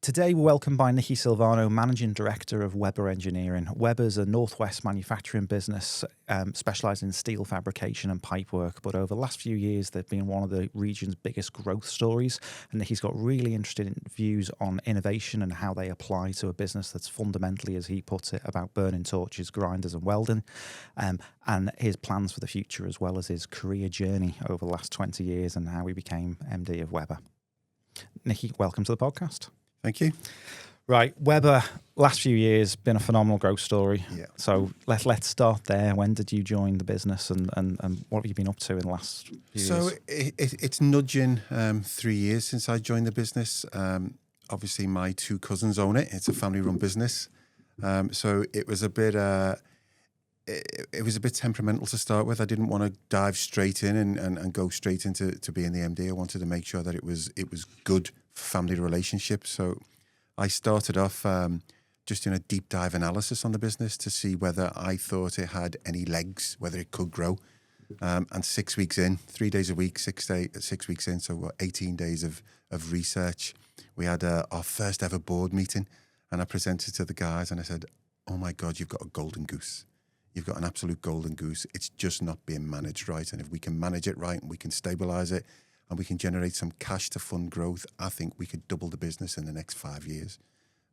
Today we're welcomed by Nicky Silvano, Managing Director of Webber Engineering. Webber's a northwest manufacturing business specialising in steel fabrication and pipework, but over the last few years they've been one of the region's biggest growth stories, and Nicky's got really interesting views on innovation and how they apply to a business that's fundamentally, as he puts it, about burning torches, grinders and welding, and his plans for the future, as well as his career journey over the last 20 years and how he became MD of Webber. Nicky, welcome to the podcast. Thank you. Right, Webber, last few years, been a phenomenal growth story. Yeah. So let's start there. When did you join the business and what have you been up to in the last few years? So it's nudging 3 years since I joined the business. Obviously, my two cousins own it. It's a family-run business. So it was a bit... It was a bit temperamental to start with. I didn't want to dive straight in and go straight into being the MD. I wanted to make sure that it was good family relationships. So I started off just in a deep dive analysis on the business to see whether I thought it had any legs, whether it could grow. And 6 weeks in, 3 days a week, 6 weeks in, so 18 days of research. We had our first ever board meeting, and I presented to the guys and I said, "Oh my God, you've got a golden goose. You've got an absolute golden goose. It's just not being managed right. And if we can manage it right and we can stabilise it and we can generate some cash to fund growth, I think we could double the business in the next 5 years."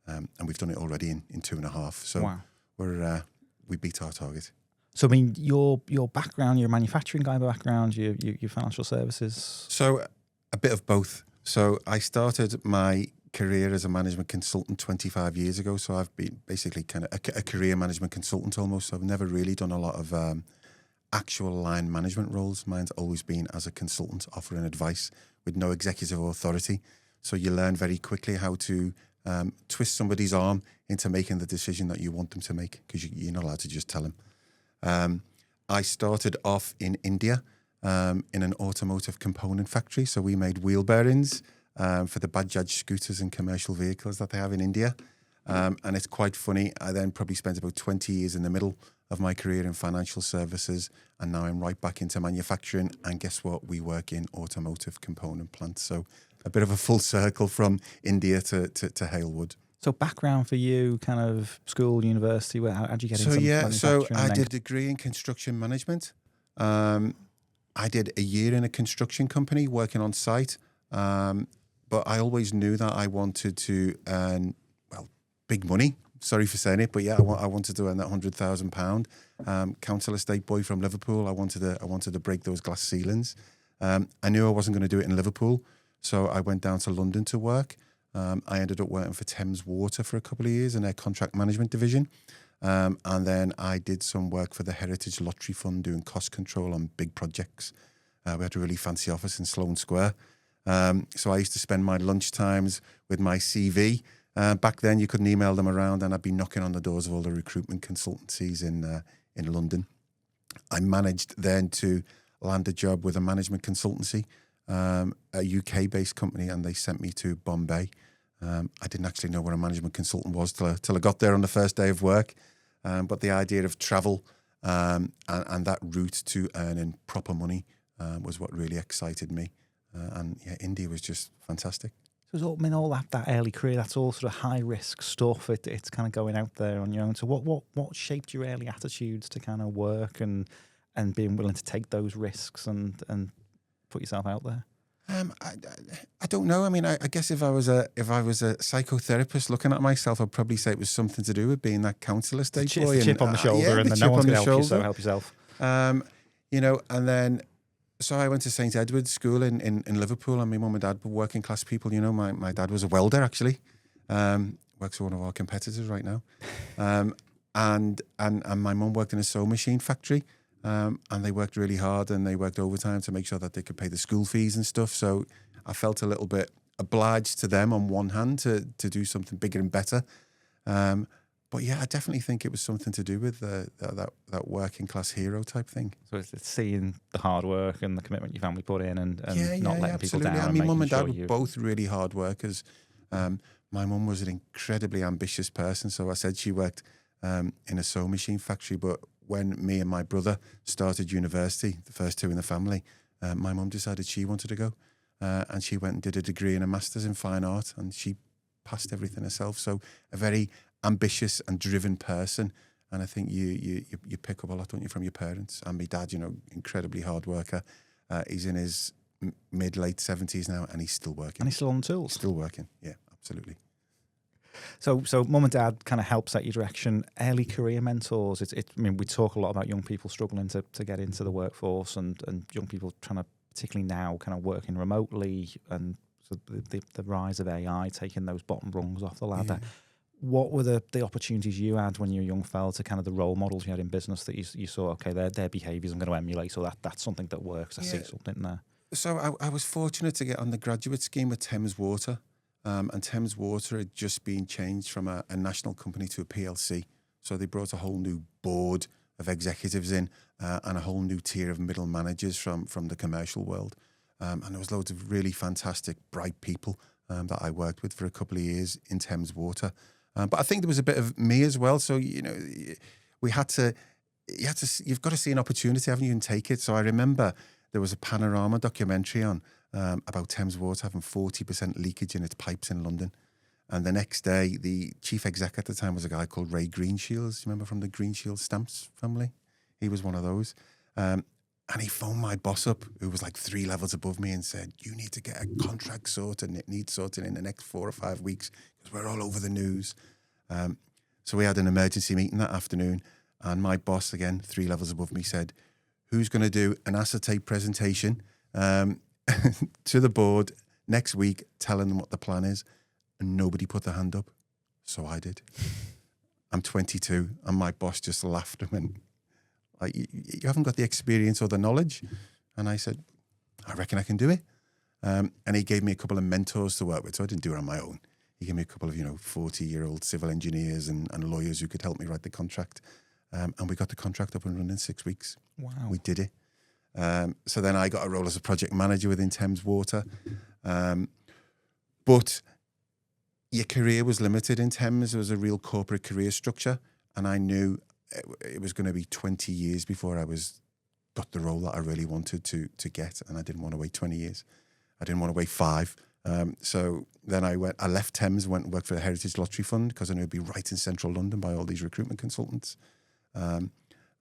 And we've done it already in 2.5. So wow. We beat our target. So, I mean, your background, you're a manufacturing guy by background, you financial services? So a bit of both. So I started my career as a management consultant 25 years ago. So I've been basically kind of a career management consultant almost. So I've never really done a lot of actual line management roles. Mine's always been as a consultant offering advice with no executive authority. So you learn very quickly how to twist somebody's arm into making the decision that you want them to make, because you're not allowed to just tell them. I started off in India in an automotive component factory. So we made wheel bearings for the Bajaj scooters and commercial vehicles that they have in India. And it's quite funny. I then probably spent about 20 years in the middle of my career in financial services, and now I'm right back into manufacturing. And guess what? We work in automotive component plants. So a bit of a full circle from India to Halewood. So background for you, kind of school, university, how did you get into manufacturing? So I did a degree in construction management. I did a year in a construction company working on site. But I always knew that I wanted to earn, big money. Sorry for saying it, but yeah, I wanted to earn that £100,000. Council estate boy from Liverpool. I wanted to break those glass ceilings. I knew I wasn't going to do it in Liverpool, so I went down to London to work. I ended up working for Thames Water for a couple of years in their contract management division. And then I did some work for the Heritage Lottery Fund doing cost control on big projects. We had a really fancy office in Sloane Square. So I used to spend my lunch times with my CV. Back then, you couldn't email them around, and I'd be knocking on the doors of all the recruitment consultancies in London. I managed then to land a job with a management consultancy, a UK-based company, and they sent me to Bombay. I didn't actually know what a management consultant was till I got there on the first day of work. But the idea of travel and that route to earning proper money was what really excited me. And yeah, India was just fantastic. So all that early career, that's all sort of high risk stuff. It's kind of going out there on your own. So what shaped your early attitudes to kind of work and being willing to take those risks and put yourself out there? I don't know. I mean, I guess if I was a psychotherapist looking at myself, I'd probably say it was something to do with being that council estate boy. The chip on the shoulder, and then no one's going to help you, so help yourself. And then. So I went to St. Edward's School in Liverpool, and my mum and dad were working class people. You know, my dad was a welder, actually. Works for one of our competitors right now. And my mum worked in a sewing machine factory. And they worked really hard, and they worked overtime to make sure that they could pay the school fees and stuff. So I felt a little bit obliged to them on one hand to do something bigger and better. But yeah, I definitely think it was something to do with that working class hero type thing. So it's seeing the hard work and the commitment your family put in, and not letting people down. I mean, mum and dad were both really hard workers. My mum was an incredibly ambitious person. So I said she worked in a sewing machine factory. But when me and my brother started university, the first two in the family, my mum decided she wanted to go. And she went and did a degree and a master's in fine art. And she past everything herself. So a very ambitious and driven person. And I think you pick up a lot, don't you, from your parents. And my dad, incredibly hard worker. He's in his late 70s now, and he's still working. And he's still on the tools. Still working, yeah, absolutely. So mum and dad kind of help set your direction. Early career mentors. I mean, we talk a lot about young people struggling to get into the workforce, and young people trying to, particularly now, kind of working remotely, and so the rise of AI taking those bottom rungs off the ladder. Yeah. What were the opportunities you had when you were a young fella, to kind of the role models you had in business that you saw, okay, their behaviours I'm going to emulate, so that's something that works. I see something there. So I was fortunate to get on the graduate scheme with Thames Water. And Thames Water had just been changed from a national company to a PLC. So they brought a whole new board of executives in, and a whole new tier of middle managers from the commercial world. And there was loads of really fantastic, bright people that I worked with for a couple of years in Thames Water. But I think there was a bit of me as well. So, you've got to see an opportunity, haven't you, and take it. So I remember there was a Panorama documentary on about Thames Water having 40% leakage in its pipes in London. And the next day, the chief exec at the time was a guy called Ray Greenshields. You remember, from the Greenshields stamps family? He was one of those. And he phoned my boss up, who was like 3 levels above me, and said, you need to get a contract sorted, and it needs sorting in the next 4 or 5 weeks, because we're all over the news. So we had an emergency meeting that afternoon, and my boss, again, 3 levels above me, said, who's going to do an acetate presentation to the board next week, telling them what the plan is? And nobody put their hand up. So I did. I'm 22, and my boss just laughed and went, you haven't got the experience or the knowledge. And I said, I reckon I can do it. And he gave me a couple of mentors to work with, so I didn't do it on my own. He gave me a couple of 40-year-old civil engineers and lawyers who could help me write the contract. And we got the contract up and running in 6 weeks. Wow. We did it. So then I got a role as a project manager within Thames Water. But your career was limited in Thames. There was a real corporate career structure, and I knew it was going to be 20 years before I got the role that I really wanted to get, and I didn't want to wait 20 years. I didn't want to wait 5. So then I left Thames, went and worked for the Heritage Lottery Fund, because I knew it'd be right in central London by all these recruitment consultants. And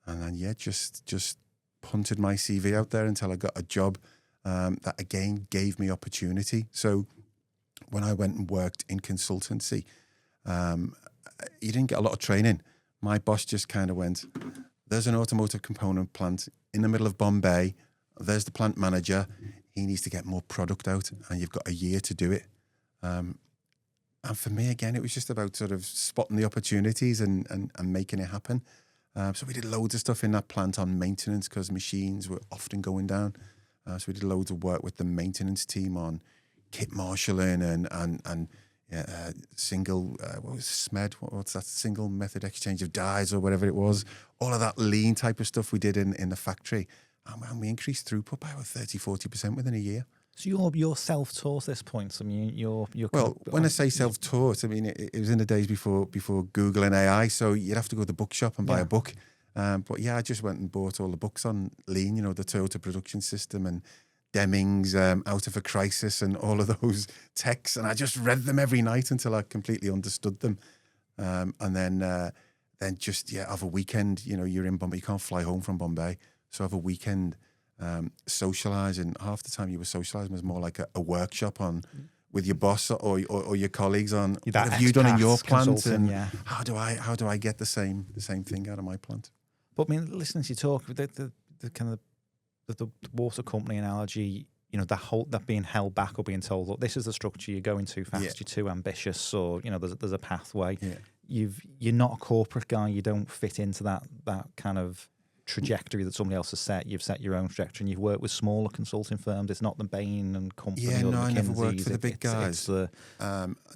then, just punted my CV out there until I got a job that, again, gave me opportunity. So when I went and worked in consultancy, you didn't get a lot of training. My boss just kind of went, there's an automotive component plant in the middle of Bombay. There's the plant manager. He needs to get more product out, and you've got a year to do it. And for me, again, it was just about sort of spotting the opportunities and making it happen. So we did loads of stuff in that plant on maintenance, because machines were often going down. So we did loads of work with the maintenance team on kit marshalling and single, what was SMED? What's that? Single method exchange of dies, or whatever it was. All of that lean type of stuff we did in the factory. And we increased throughput by about 30-40% within a year. So you're self-taught at this point. I mean, you're well. When I say self-taught, I mean it was in the days before Google and AI. So you'd have to go to the bookshop and buy a book. But I just went and bought all the books on lean. The Toyota Production System and Deming's Out of a Crisis and all of those texts, and I just read them every night until I completely understood them. And then just have a weekend. You're in Bombay. You can't fly home from Bombay. So have a weekend socialising. Half the time you were socialising was more like a workshop with your boss or your colleagues on what have you done in your plant, and how do I get the same thing out of my plant. But I mean, listening to you talk, the kind of the water company analogy, that being held back or being told, look, this is the structure, you're going too fast, you're too ambitious, or there's a pathway. You're not a corporate guy, you don't fit into that kind of trajectory that somebody else has set. You've set your own trajectory, and you've worked with smaller consulting firms. It's not the Bain and Company. Yeah, or no, I never McKinsey's. worked for the big guys.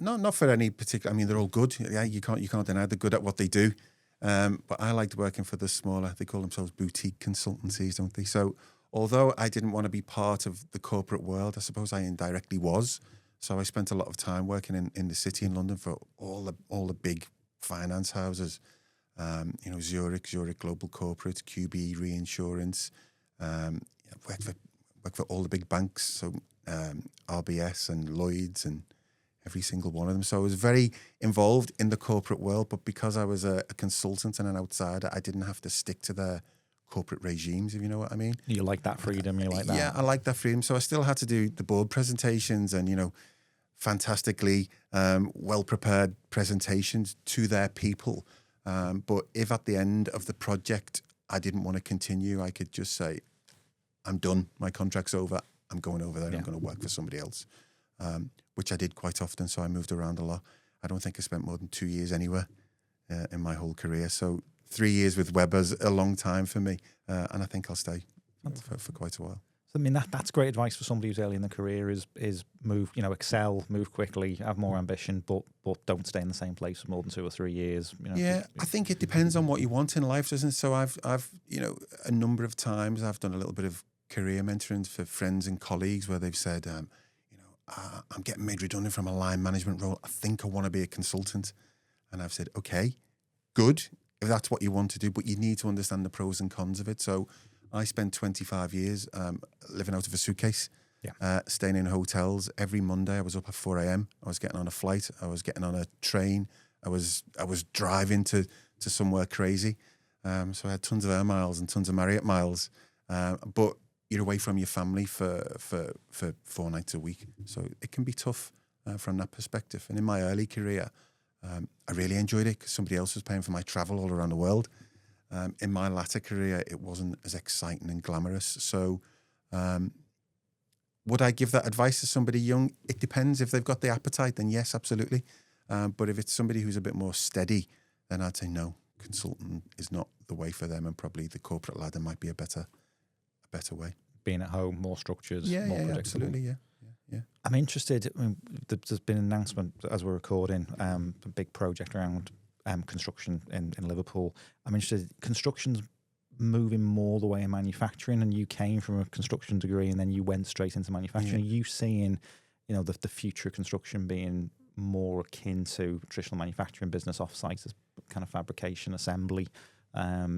Not for any particular. I mean, they're all good. Yeah, you can't deny they're good at what they do. But I liked working for the smaller. They call themselves boutique consultancies, don't they? So although I didn't want to be part of the corporate world, I suppose I indirectly was. So I spent a lot of time working in the city in London for all the big finance houses. Zurich Global Corporate, QBE Reinsurance, worked for all the big banks, so RBS and Lloyds and every single one of them. So I was very involved in the corporate world, but because I was a consultant and an outsider, I didn't have to stick to their corporate regimes, if you know what I mean. You like that freedom, you like that. Yeah, I like that freedom. So I still had to do the board presentations and, fantastically well-prepared presentations to their people. But if at the end of the project I didn't want to continue, I could just say, I'm done. My contract's over. I'm going over there. Yeah. I'm going to work for somebody else, which I did quite often. So I moved around a lot. I don't think I spent more than 2 years anywhere in my whole career. So 3 years with Webber's a long time for me. And I think I'll stay for quite a while. I mean, that's great advice for somebody who's early in the career is move, excel, move quickly, have more ambition, but don't stay in the same place for more than 2 or 3 years. Yeah, I think it depends on what you want in life, doesn't it? So I've a number of times I've done a little bit of career mentoring for friends and colleagues where they've said, I'm getting made redundant from a line management role. I think I want to be a consultant. And I've said, okay, good, if that's what you want to do, but you need to understand the pros and cons of it. So I spent 25 years living out of a suitcase, staying in hotels. Every Monday I was up at 4 a.m. I was getting on a flight. I was getting on a train. I was driving to somewhere crazy. So I had tons of air miles and tons of Marriott miles. But you're away from your family for 4 nights a week. So it can be tough from that perspective. And in my early career, I really enjoyed it because somebody else was paying for my travel all around the world. In my latter career, it wasn't as exciting and glamorous. So would I give that advice to somebody young? It depends. If they've got the appetite, then yes, absolutely. But if it's somebody who's a bit more steady, then I'd say no, consultant is not the way for them, and probably the corporate ladder might be a better way. Being at home, more structures, more predictable. Absolutely, yeah. I'm interested. There's been an announcement as we're recording, a big project around construction in Liverpool. I'm interested. Construction's moving more the way in manufacturing, and you came from a construction degree and then you went straight into manufacturing. Are you seeing, the future of construction being more akin to traditional manufacturing business offsite as kind of fabrication, assembly,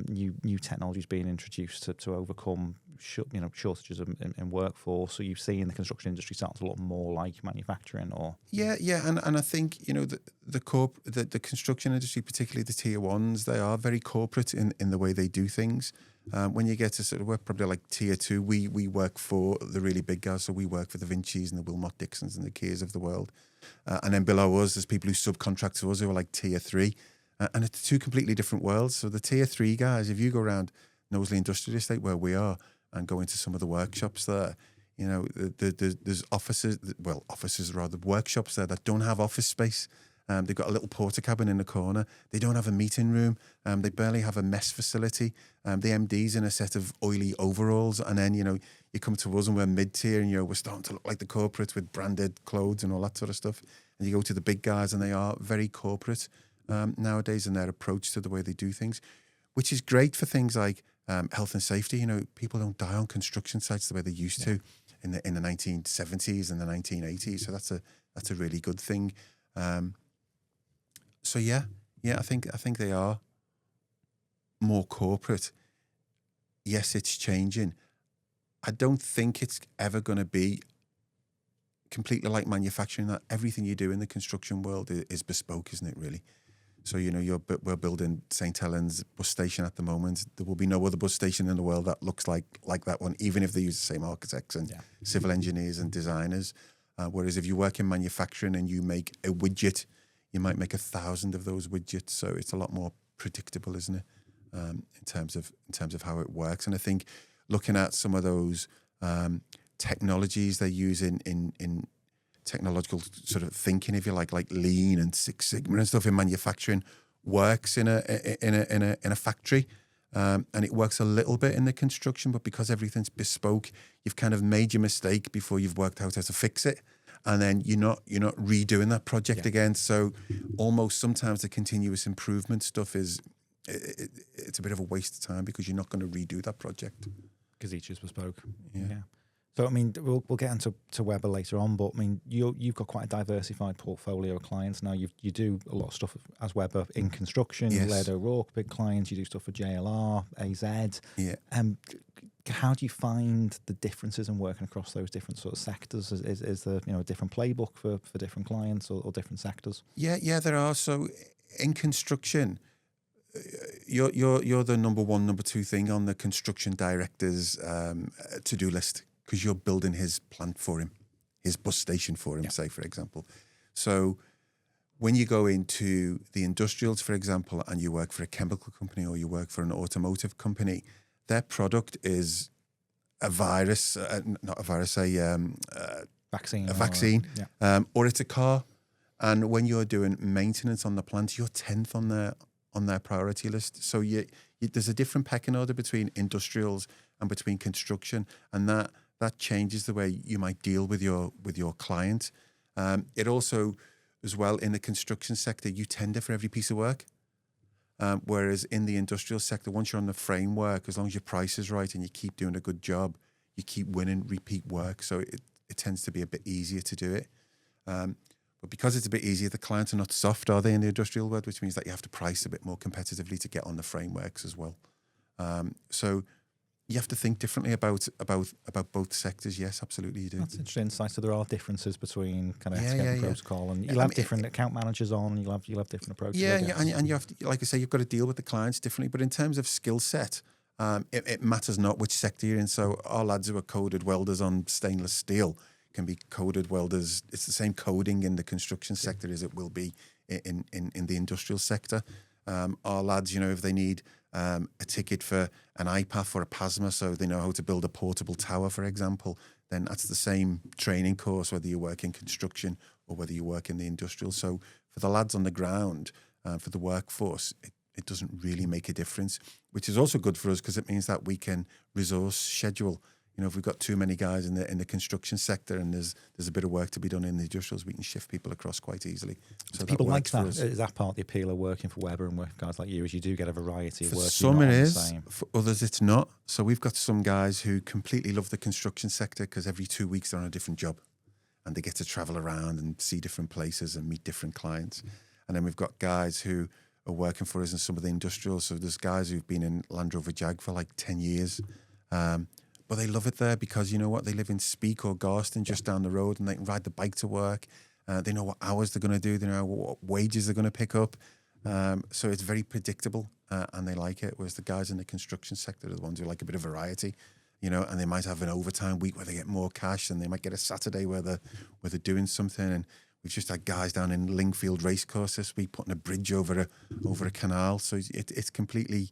new technologies being introduced to overcome shortages in workforce? So you see in the construction industry starting to look more like manufacturing, or and I think the construction industry, particularly the tier ones, they are very corporate in the way they do things. When you get to sort of, we're probably like tier 2, we work for the really big guys. So we work for the Vincis and the Wilmot Dixons and the Kias of the world, and then below us there's people who subcontract to us who are like tier 3. And it's 2 completely different worlds. So the tier 3 guys, if you go around Knowsley Industrial Estate where we are and go into some of the workshops there, there's workshops there that don't have office space. They've got a little porta cabin in the corner. They don't have a meeting room. They barely have a mess facility. The MD's in a set of oily overalls. And then, you come to us and we're mid-tier and, we're starting to look like the corporates with branded clothes and all that sort of stuff. And you go to the big guys and they are very corporate nowadays in their approach to the way they do things, which is great for things like health and safety. People don't die on construction sites the way they used to in the 1970s and the 1980s. So that's a really good thing. I think they are more corporate. Yes, it's changing. I don't think it's ever going to be completely like manufacturing. That everything you do in the construction world is bespoke, isn't it? Really. So, we're building St. Helens bus station at the moment. There will be no other bus station in the world that looks like that one, even if they use the same architects and civil engineers and designers. Whereas if you work in manufacturing and you make a widget, you might make 1,000 of those widgets. So it's a lot more predictable, isn't it, in terms of how it works. And I think looking at some of those technologies they use in technological sort of thinking, if you like Lean and Six Sigma and stuff in manufacturing, works in a factory, and it works a little bit in the construction. But because everything's bespoke, you've kind of made your mistake before you've worked out how to fix it, and then you're not redoing that project again. So almost sometimes the continuous improvement stuff it's a bit of a waste of time because you're not going to redo that project because each is bespoke. Yeah. So, I mean, we'll get into Webber later on, but I mean, you've got quite a diversified portfolio of clients now. You do a lot of stuff as Webber in construction. Yes. Laird O'Rourke, big clients. You do stuff for JLR, AZ. Yeah. how do you find the differences in working across those different sort of sectors? Is there a different playbook for different clients or different sectors? Yeah, there are. So in construction, you're the number one, number two thing on the construction director's to-do list, because you're building his plant for him, his bus station for him, say, for example. So when you go into the industrials, for example, and you work for a chemical company or you work for an automotive company, their product is a virus, not a virus, Vaccine. a vaccine, or it's a car. And when you're doing maintenance on the plant, you're 10th on their priority list. So there's a different pecking order between industrials and between construction, and that changes the way you might deal with your client. It also, as well, in the construction sector, you tender for every piece of work. Whereas in the industrial sector, once you're on the framework, as long as your price is right and you keep doing a good job, you keep winning repeat work. So it tends to be a bit easier to do it. But because it's a bit easier, the clients are not soft, are they, in the industrial world, which means that you have to price a bit more competitively to get on the frameworks as well. So you have to think differently about both sectors. Yes, absolutely you do. That's interesting insight. So there are differences between kind of protocol, and you'll have different account managers on, and you'll have different approaches. And you have to, like I say, you've got to deal with the clients differently. But in terms of skill set, it matters not which sector you're in. So our lads who are coded welders on stainless steel can be coded welders. It's the same coding in the construction sector as it will be in the industrial sector. Our lads, if they need a ticket for an IPAF or a PASMA, so they know how to build a portable tower, for example, then that's the same training course, whether you work in construction or whether you work in the industrial. So for the lads on the ground, for the workforce, it doesn't really make a difference, which is also good for us because it means that we can resource schedule. If we've got too many guys in the construction sector and there's a bit of work to be done in the industrials, we can shift people across quite easily. So people like that. Is that part of the appeal of working for Webber and working guys like you, is you do get a variety of work? For some it is, for others it's not. So we've got some guys who completely love the construction sector because every 2 weeks they're on a different job and they get to travel around and see different places and meet different clients. And then we've got guys who are working for us in some of the industrials. So there's guys who've been in Land Rover Jag for like 10 years. But they love it there because, you know what, they live in Speak or Garston just down the road and they can ride the bike to work. They know what hours they're going to do. They know what wages they're going to pick up. So it's very predictable and they like it. Whereas the guys in the construction sector are the ones who like a bit of variety, and they might have an overtime week where they get more cash, and they might get a Saturday where they're doing something. And we've just had guys down in Lingfield Racecourse this week putting a bridge over a canal. So it's completely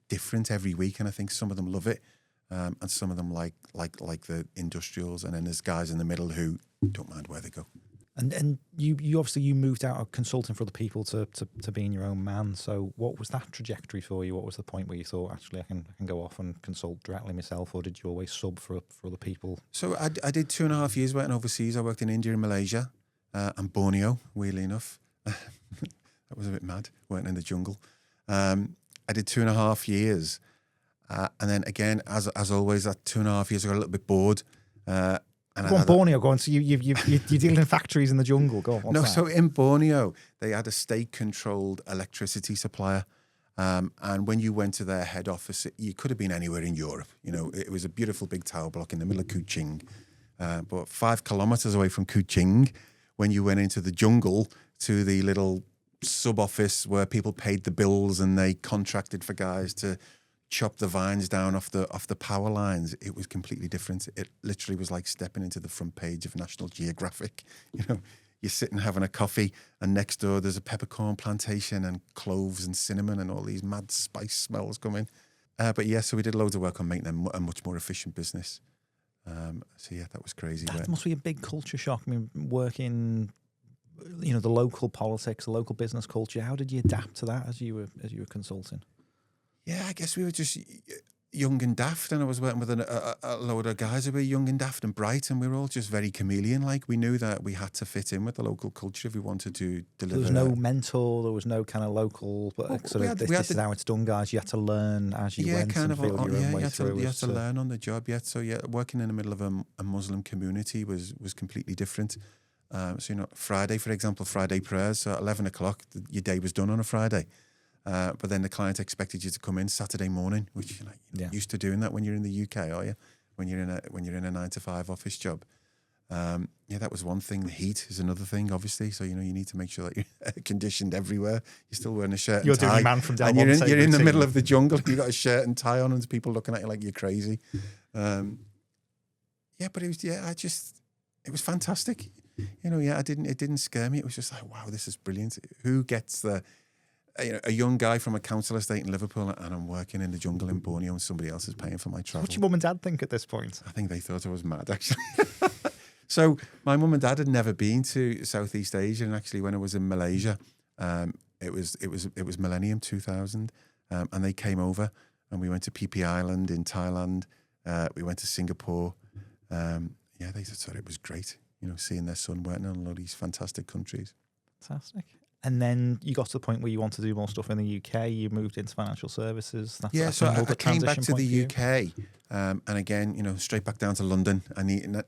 different every week. And I think some of them love it. And some of them like the industrials, and then there's guys in the middle who don't mind where they go. And you obviously you moved out of consulting for other people to being your own man. So what was that trajectory for you? What was the point where you thought, actually I can go off and consult directly myself, or did you always sub for other people? So I did 2.5 years working overseas. I worked in India and Malaysia and Borneo, weirdly enough. That was a bit mad, working in the jungle. I did 2.5 years. And then again, as always, that 2.5 years I got a little bit bored. Borneo, go on. So you're dealing in factories in the jungle. Go on. So in Borneo, they had a state-controlled electricity supplier. And when you went to their head office, you could have been anywhere in Europe. It was a beautiful big tower block in the middle of Kuching. But 5 kilometers away from Kuching, when you went into the jungle to the little sub-office where people paid the bills and they contracted for guys to chop the vines down off the power lines, it was completely different. It literally was like stepping into the front page of National Geographic. You're sitting having a coffee and next door there's a peppercorn plantation and cloves and cinnamon and all these mad spice smells coming. So we did loads of work on making them a much more efficient business. That was crazy. That must be a big culture shock. I mean, working, the local politics, the local business culture. How did you adapt to that as you were consulting? Yeah, I guess we were just young and daft, and I was working with a load of guys who were young and daft and bright, and we were all just very chameleon-like. We knew that we had to fit in with the local culture if we wanted to deliver. There was no mentor, there was no kind of local, this is how it's done, guys. You had to learn as you went and build your own way through. You had to learn on the job, working in the middle of a Muslim community was completely different. Friday, for example, Friday prayers, so at 11 o'clock, your day was done on a Friday. but then the client expected you to come in Saturday morning, which you're not used to doing that when you're in the UK, are you? When you're in a 9 to 5 office job. That was one thing. The heat is another thing, obviously. So you need to make sure that you're conditioned everywhere. You're still wearing a shirt and tie. You're doing man from and you're in the middle of the jungle. You've got a shirt and tie on, and there's people looking at you like you're crazy. But it was fantastic. It didn't scare me. It was just like, wow, this is brilliant. Who gets a young guy from a council estate in Liverpool, and I'm working in the jungle in Borneo, and somebody else is paying for my travel. What did your mum and dad think at this point? I think they thought I was mad, actually. So my mum and dad had never been to Southeast Asia, and actually when I was in Malaysia, it was Millennium 2000, and they came over, and we went to Phi Phi Island in Thailand. We went to Singapore. They just thought it was great, seeing their son working on all these fantastic countries. Fantastic. And then you got to the point where you want to do more stuff in the UK. You moved into financial services. So I came back to the UK, and again, straight back down to London.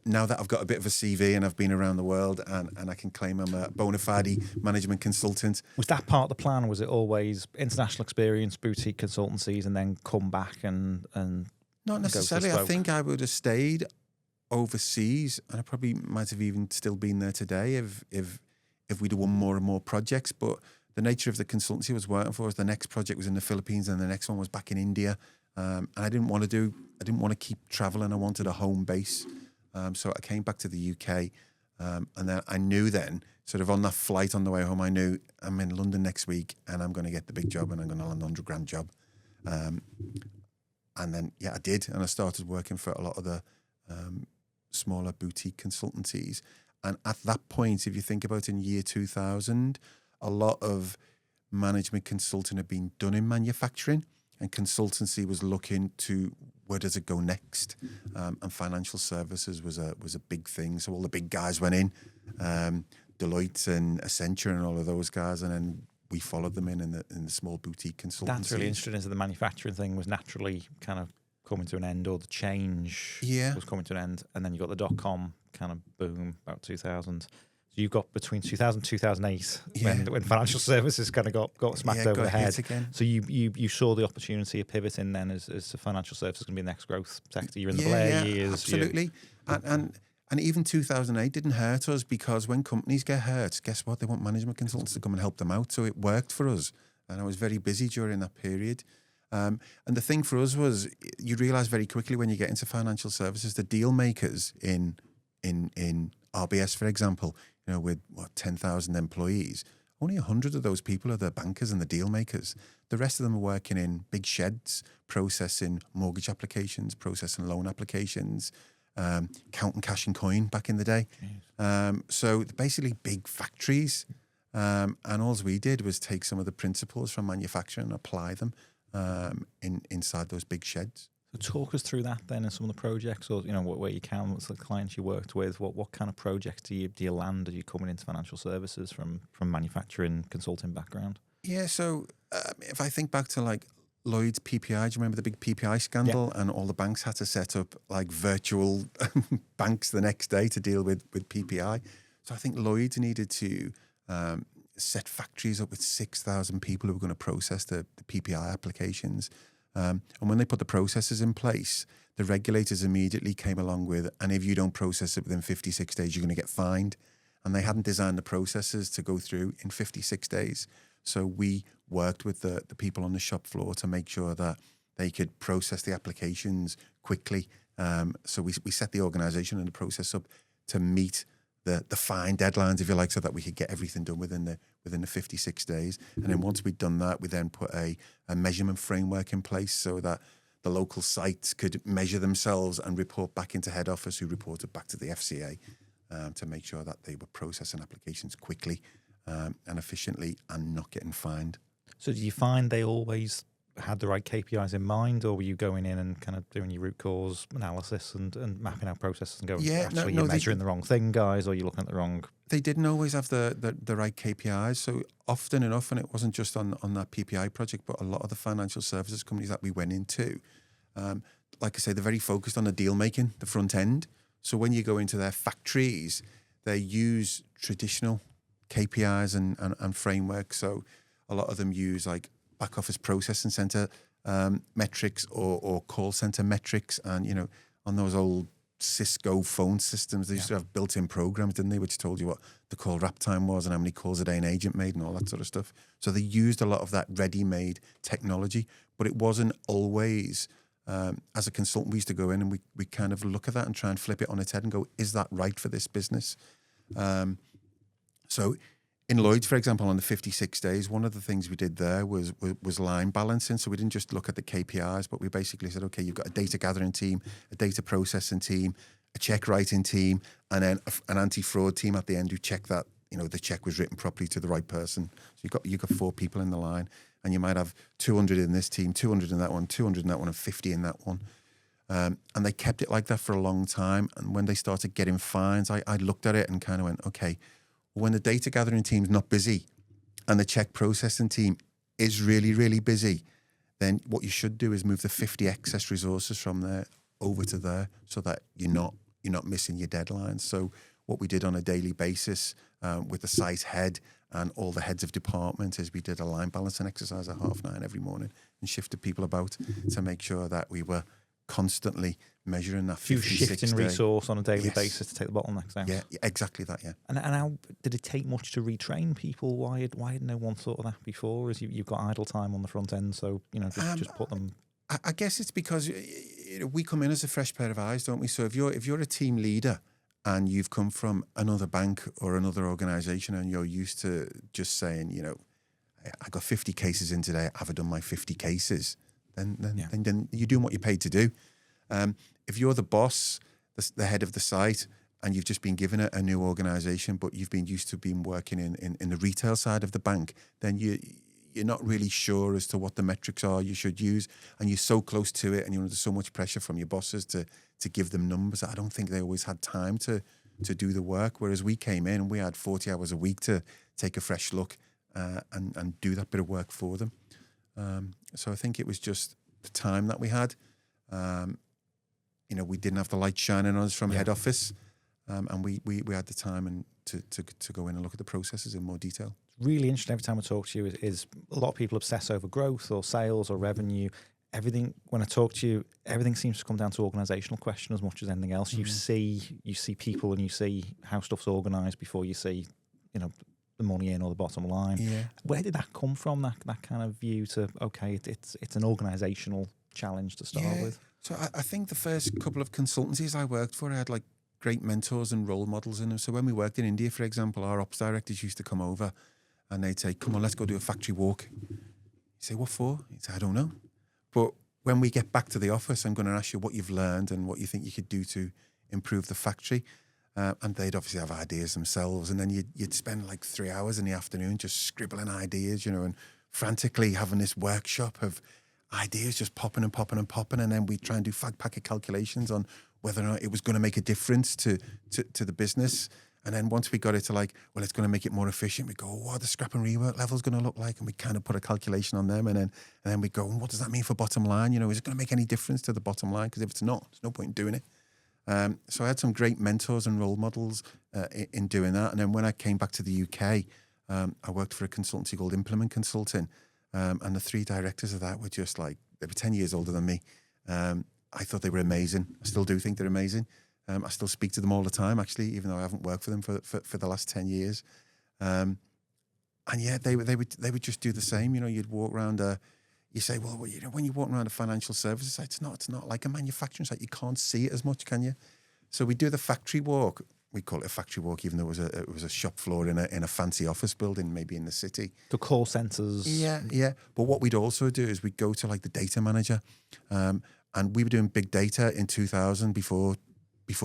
Now that I've got a bit of a CV and I've been around the world, and I can claim I'm a bona fide management consultant. Was that part of the plan? Was it always international experience, boutique consultancies, and then come back and not necessarily? I think I would have stayed overseas, and I probably might have even still been there today if we'd have won more and more projects. But the nature of the consultancy I was working for us, the next project was in the Philippines and the next one was back in India. And I didn't want to keep traveling. I wanted a home base. So I came back to the UK. And then I knew then, sort of on that flight on the way home, I knew I'm in London next week and I'm going to get the big job and I'm going to land £100,000 job. And then, I did. And I started working for a lot of the smaller boutique consultancies. And at that point, if you think about in year 2000, a lot of management consulting had been done in manufacturing, and consultancy was looking to where does it go next. And financial services was a big thing. So all the big guys went in, Deloitte and Accenture and all of those guys, and then we followed them in the small boutique consultancy. That's really interesting. So the manufacturing thing was naturally kind of coming to an end, or the change was coming to an end, and then you got the .com kind of boom about 2000. So you've got between 2000 and 2008 when financial services kind of got smacked over the head. So you saw the opportunity of pivoting then as the financial services going to be the next growth sector. You're in the Blair years. Absolutely. And even 2008 didn't hurt us, because when companies get hurt, guess what? They want management consultants to come and help them out. So it worked for us. And I was very busy during that period. And the thing for us was, you realise very quickly when you get into financial services, the deal makers in RBS, for example, with 10,000 employees, only 100 of those people are the bankers and the deal makers. The rest of them are working in big sheds, processing mortgage applications, processing loan applications, counting cash and coin back in the day. So basically big factories. And all we did was take some of the principles from manufacturing and apply them inside those big sheds. So talk us through that then, and some of the projects, or where you can, what's the clients you worked with, what kind of projects do you land? Are you coming into financial services from manufacturing consulting background? So if I think back to like Lloyd's PPI, do you remember the big PPI scandal? And all the banks had to set up like virtual banks the next day to deal with PPI. So I think Lloyd's needed to set factories up with 6,000 people who were going to process the PPI applications. And when they put the processes in place, the regulators immediately came along with, and if you don't process it within 56 days, you're going to get fined. And they hadn't designed the processes to go through in 56 days. So we worked with the people on the shop floor to make sure that they could process the applications quickly. So we set the organisation and the process up to meet the fine deadlines, if you like, so that we could get everything done within the 56 days. And then once we'd done that, we then put a measurement framework in place so that the local sites could measure themselves and report back into head office, who reported back to the FCA, to make sure that they were processing applications quickly and efficiently and not getting fined. So do you find they always had the right KPIs in mind, or were you going in and kind of doing your root cause analysis and mapping out processes and going, you're measuring the wrong thing, guys, or you're looking at the wrong... They didn't always have the right KPIs. So often enough, and it wasn't just on that PPI project, but a lot of the financial services companies that we went into, like I say, they're very focused on the deal making, the front end. So when you go into their factories, they use traditional KPIs and frameworks. So a lot of them use like back office processing center metrics or call center metrics. And, you know, on those old Cisco phone systems, they used to have built-in programs, didn't they, which told you what the call wrap time was and how many calls a day an agent made and all that sort of stuff. So they used a lot of that ready-made technology, but it wasn't always, as a consultant, we used to go in and we kind of look at that and try and flip it on its head and go, is that right for this business? So in Lloyd's, for example, on the 56 days, one of the things we did there was line balancing. So we didn't just look at the KPIs, but we basically said, okay, you've got a data gathering team, a data processing team, a check writing team, and then an anti-fraud team at the end who check that, you know, the check was written properly to the right person. So you've got 4 people in the line, and you might have 200 in this team, 200 in that one, 200 in that one, and 50 in that one. And they kept it like that for a long time. And when they started getting fines, I looked at it and kind of went, okay, when the data gathering team's not busy and the check processing team is really, really busy, then what you should do is move the 50 excess resources from there over to there so that you're not missing your deadlines. So what we did on a daily basis with the site head and all the heads of department is we did a line balancing exercise at 9:30 every morning and shifted people about to make sure that we were constantly measuring that 56 shifting day resource on a daily basis to take the bottlenecks down. Yeah, exactly that. Yeah. And how did it take much to retrain people? Why had no one thought of that before? As you've got idle time on the front end, so you know just put them. I guess it's because we come in as a fresh pair of eyes, don't we? So if you're a team leader and you've come from another bank or another organisation and you're used to just saying, you know, I got 50 cases in today, I've done my 50 cases. Then you're doing what you're paid to do. If you're the boss, the head of the site, and you've just been given a new organisation, but you've been used to being working in the retail side of the bank, then you're not really sure as to what the metrics are you should use, and you're so close to it, and you're under so much pressure from your bosses to give them numbers. I don't think they always had time to do the work. Whereas we came in and we had 40 hours a week to take a fresh look and do that bit of work for them. So I think it was just the time that we had. You know, we didn't have the light shining on us from head office, and we had the time and to go in and look at the processes in more detail. Really interesting. Every time I talk to you, is a lot of people obsess over growth or sales or revenue. Everything, when I talk to you, everything seems to come down to organisational question as much as anything else. Mm-hmm. You see people and you see how stuff's organised before you see, you know, the money in or the bottom line. Yeah. Where did that come from? That kind of view to, okay, it's an organisational challenge to start with. So I think the first couple of consultancies I worked for, I had like great mentors and role models in them. So when we worked in India, for example, our ops directors used to come over and they'd say, come on, let's go do a factory walk. You say, what for? He'd say, I don't know. But when we get back to the office, I'm going to ask you what you've learned and what you think you could do to improve the factory. And they'd obviously have ideas themselves. And then you'd spend like 3 hours in the afternoon just scribbling ideas, you know, and frantically having this workshop of ideas just popping and popping and popping. And then we'd try and do fag packet calculations on whether or not it was going to make a difference to the business. And then once we got it to like, well, it's going to make it more efficient, we go, what are the scrap and rework levels going to look like? And we kind of put a calculation on them. And then we go, what does that mean for bottom line? You know, is it going to make any difference to the bottom line? Because if it's not, there's no point in doing it. So I had some great mentors and role models in doing that. And then when I came back to the UK, I worked for a consultancy called Implement Consulting. And the 3 directors of that were just like, they were 10 years older than me. I thought they were amazing. I still do think they're amazing. I still speak to them all the time, actually, even though I haven't worked for them for the last 10 years. And yeah, they would just do the same. You know, you'd walk around you say, well, you know, when you're walking around a financial services site, it's not like a manufacturing site. You can't see it as much, can you? So we do the factory walk. We call it a factory walk, even though it was a shop floor in a fancy office building, maybe in the city. The call centres. Yeah. But what we'd also do is we'd go to like the data manager, and we were doing big data in 2000 before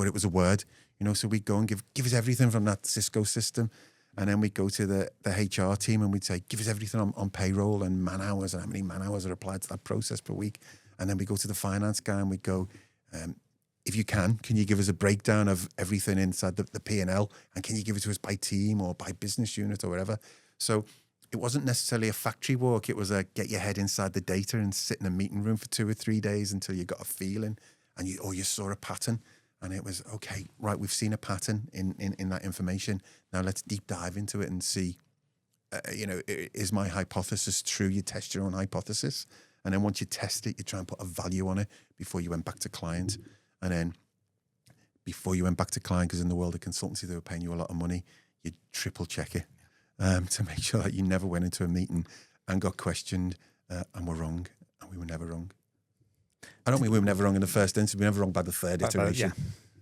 it was a word, you know. So we'd go and give us everything from that Cisco system. And then we'd go to the HR team and we'd say, give us everything on payroll and man hours and how many man hours are applied to that process per week. And then we go to the finance guy and we'd go, if you can you give us a breakdown of everything inside the P&L, and can you give it to us by team or by business unit or whatever? So it wasn't necessarily a factory walk. It was a get your head inside the data and sit in a meeting room for 2 or 3 days until you got a feeling and you saw a pattern. And it was, okay, right, we've seen a pattern in that information. Now let's deep dive into it and see is my hypothesis true? You test your own hypothesis. And then once you test it, you try and put a value on it before you went back to client. And then before you went back to client, because in the world of consultancy, they were paying you a lot of money, you triple check it to make sure that you never went into a meeting and got questioned and were wrong. And we were never wrong. I don't mean we were never wrong in the first instance. We were never wrong by the third iteration.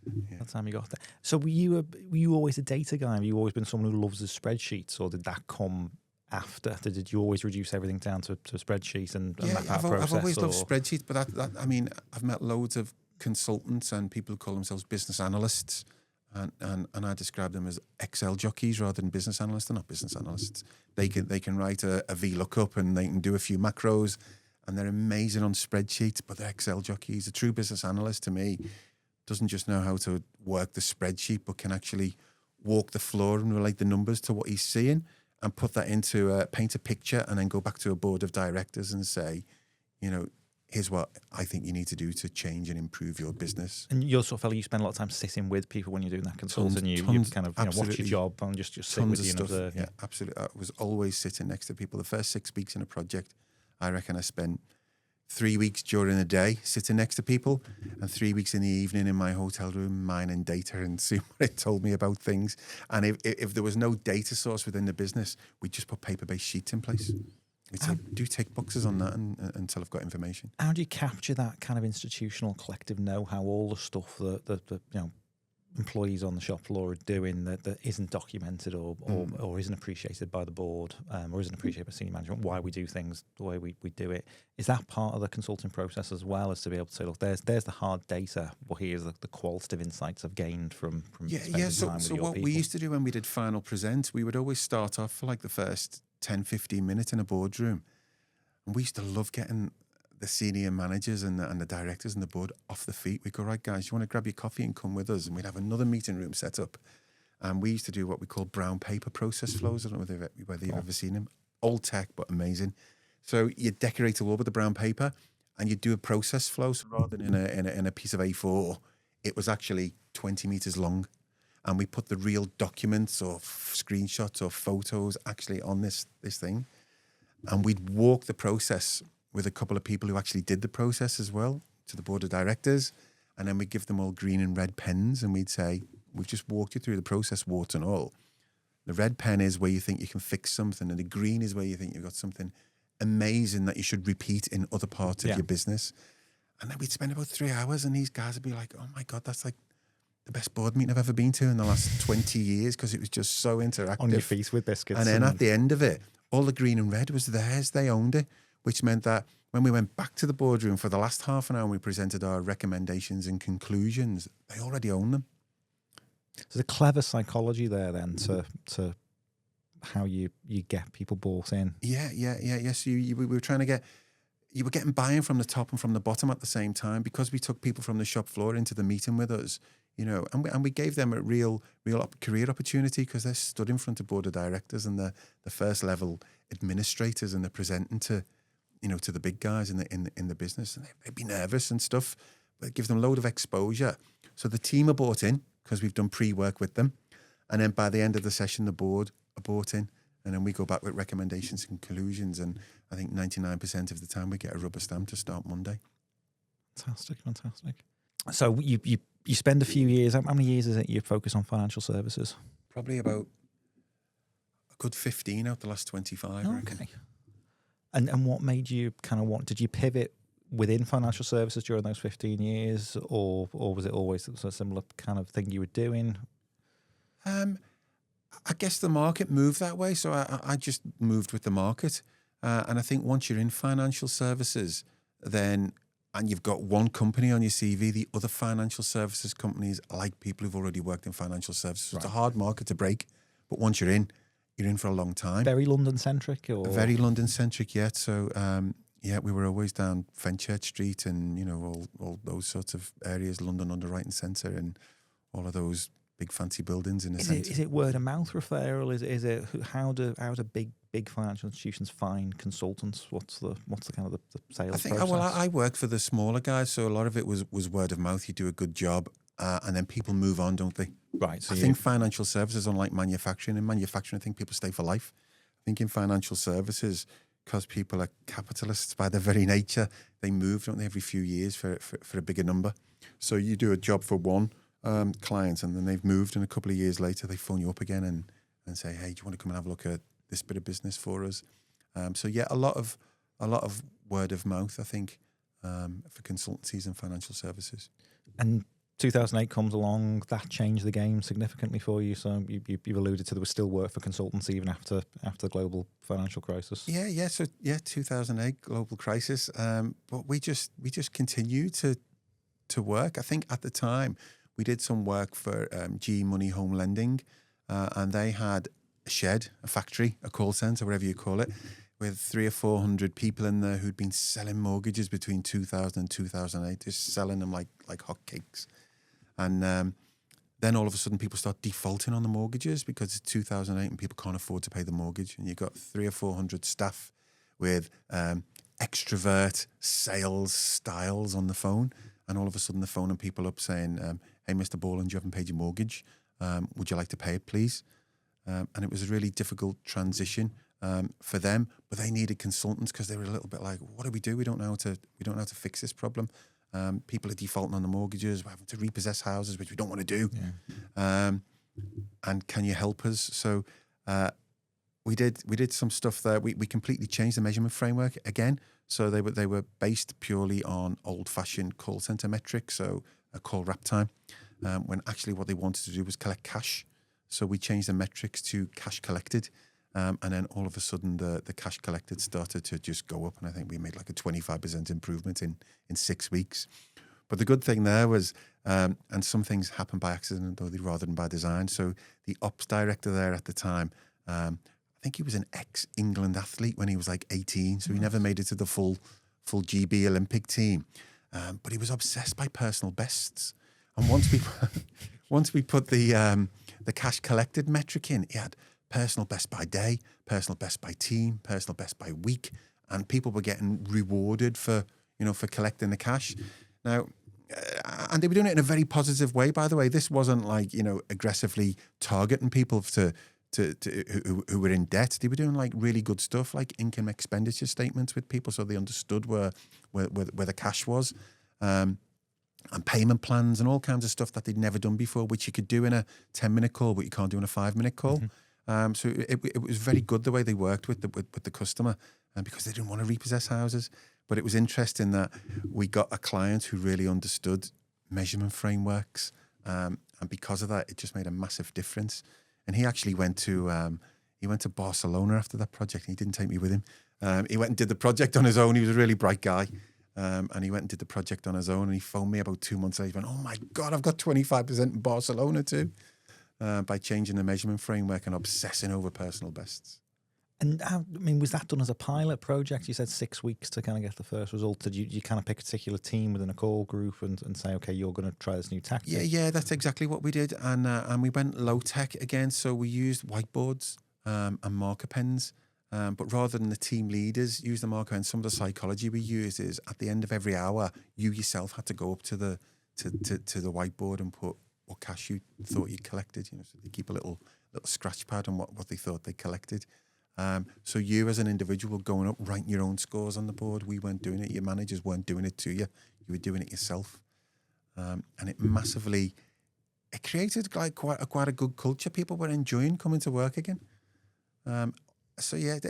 By the time you got there. So were you always a data guy? Have you always been someone who loves the spreadsheets, or did that come after? Did you always reduce everything down to a spreadsheet and map out process? I've always loved spreadsheets, but I mean, I've met loads of consultants and people who call themselves business analysts, and I describe them as Excel jockeys rather than business analysts. They're not business analysts. They can write a VLOOKUP and they can do a few macros, and they're amazing on spreadsheets, but they're Excel jockeys. A true business analyst, to me, doesn't just know how to work the spreadsheet, but can actually walk the floor and relate the numbers to what he's seeing and put that into paint a picture, and then go back to a board of directors and say, here's what I think you need to do to change and improve your business. And you're sort of fellow, you spend a lot of time sitting with people when you're doing that consulting. You kind of watch your job and just sit with you and observe. Yeah, absolutely. I was always sitting next to people. The first 6 weeks in a project, I reckon I spent 3 weeks during the day sitting next to people, and 3 weeks in the evening in my hotel room mining data and seeing what it told me about things. And if there was no data source within the business, we'd just put paper-based sheets in place. We'd say, do tick boxes on that until I've got information. How do you capture that kind of institutional collective know-how, all the stuff that employees on the shop floor are doing that isn't documented or isn't appreciated by the board or isn't appreciated by senior management, why we do things the way we do it? Is that part of the consulting process as well, as to be able to say, look, there's the hard data, but here's the qualitative insights I've gained from spending time with your people? What we used to do when we did final present, we would always start off for like the first 10, 15 minutes in a boardroom. And we used to love getting the senior managers and the directors and the board off the feet. We go, right, guys, you want to grab your coffee and come with us? And we'd have another meeting room set up. And we used to do what we call brown paper process flows. I don't know whether you've ever seen them. Old tech, but amazing. So you decorate a wall with the brown paper and you do a process flow. So rather than in a piece of A4, it was actually 20 meters long. And we put the real documents or screenshots or photos actually on this thing. And we'd walk the process with a couple of people who actually did the process as well to the board of directors. And then we'd give them all green and red pens, and we'd say, we've just walked you through the process, warts and all. The red pen is where you think you can fix something, and the green is where you think you've got something amazing that you should repeat in other parts of your business. And then we'd spend about 3 hours, and these guys would be like, oh my God, that's like the best board meeting I've ever been to in the last 20 years, because it was just so interactive. On your feet with biscuits. And then at the end of it, all the green and red was theirs. They owned it, which meant that when we went back to the boardroom for the last half an hour and we presented our recommendations and conclusions, they already own them. So the clever psychology there then to how you get people bought in. Yes, we were trying to get, you were getting buy-in from the top and from the bottom at the same time, because we took people from the shop floor into the meeting with us, and we gave them a real career opportunity, because they're stood in front of board of directors and the first level administrators, and they're presenting to the big guys in the business, and they'd be nervous and stuff, but it gives them a load of exposure. So the team are bought in because we've done pre-work with them, and then by the end of the session, the board are bought in, and then we go back with recommendations and conclusions, and I think 99% of the time we get a rubber stamp to start Monday. Fantastic. So you spend a few years. How many years is it you focus on financial services? Probably about a good 15 out the last 25. Okay. And what made you did you pivot within financial services during those 15 years, or was it always a similar kind of thing you were doing? I guess the market moved that way, so I just moved with the market. And I think once you're in financial services, and you've got one company on your CV, the other financial services companies like people who've already worked in financial services. So It's a hard market to break, but once you're in for a long time. Very London-centric? Or? Very London-centric, yeah. So, we were always down Fenchurch Street and, all those sorts of areas, London Underwriting Centre and all of those big fancy buildings in the centre. Is it word of mouth referral? Is it how do big financial institutions find consultants? What's the kind of the sales process? I work for the smaller guys, so a lot of it was word of mouth. You do a good job, and then people move on, don't they? Right. So I think financial services, unlike manufacturing, in manufacturing, I think people stay for life. think in financial services, because people are capitalists by their very nature, they move, don't they, every few years for a bigger number. So you do a job for one client, and then they've moved, and a couple of years later they phone you up again and say, hey, do you want to come and have a look at this bit of business for us? So yeah, a lot of word of mouth, I think, for consultancies and financial services. And 2008 comes along, that changed the game significantly for you. So you've alluded to there was still work for consultants even after the global financial crisis. Yeah. So 2008 global crisis. But we just continued to work. I think at the time we did some work for G Money Home Lending, and they had a shed, a factory, a call center, whatever you call it, with 300 or 400 people in there who'd been selling mortgages between 2000 and 2008, just selling them like hotcakes. And then all of a sudden people start defaulting on the mortgages because it's 2008 and people can't afford to pay the mortgage. And you've got 300 or 400 staff with extrovert sales styles on the phone. And all of a sudden they're phoning people up saying, hey, Mr. Borland, you haven't paid your mortgage. Would you like to pay it, please? And it was a really difficult transition for them, but they needed consultants because they were a little bit like, what do? We don't know how to fix this problem. People are defaulting on the mortgages. We're having to repossess houses, which we don't want to do. Yeah. And can you help us? So we did some stuff there. We completely changed the measurement framework again. So they were based purely on old-fashioned call center metrics, so a call wrap time, when actually what they wanted to do was collect cash. So we changed the metrics to cash collected. And then all of a sudden, the cash collected started to just go up. And I think we made like a 25% improvement in 6 weeks. But the good thing there was, and some things happened by accident rather than by design. So the ops director there at the time, I think he was an ex-England athlete when he was like 18. So he never made it to the full GB Olympic team. But he was obsessed by personal bests. And once we put the cash collected metric in, he had personal best by day, personal best by team, personal best by week, and people were getting rewarded for collecting the cash. Now, and they were doing it in a very positive way, by the way. This wasn't like, aggressively targeting people who were in debt. They were doing like really good stuff, like income expenditure statements with people, so they understood where the cash was, and payment plans and all kinds of stuff that they'd never done before, which you could do in a 10-minute call, but you can't do in a 5-minute call. Mm-hmm. So it was very good the way they worked with the customer, because they didn't want to repossess houses. But it was interesting that we got a client who really understood measurement frameworks, and because of that, it just made a massive difference. And he actually went to Barcelona after that project. He didn't take me with him. He went and did the project on his own. He was a really bright guy, and he went and did the project on his own. And he phoned me about 2 months later. He went, "Oh my God, I've got 25% in Barcelona too." By changing the measurement framework and obsessing over personal bests. And was that done as a pilot project? You said 6 weeks to kind of get the first result. Did you kind of pick a particular team within a call group and say, okay, you're going to try this new tactic? Yeah, that's exactly what we did. And we went low tech again. So we used whiteboards and marker pens. But rather than the team leaders use the marker pens, some of the psychology we used is at the end of every hour, you yourself had to go up to the whiteboard and put what cash you thought you collected, so they keep a little scratch pad on what they thought they collected. So you as an individual going up, writing your own scores on the board. We weren't doing it. Your managers weren't doing it to you. You were doing it yourself. And it created like quite a good culture. People were enjoying coming to work again. So yeah,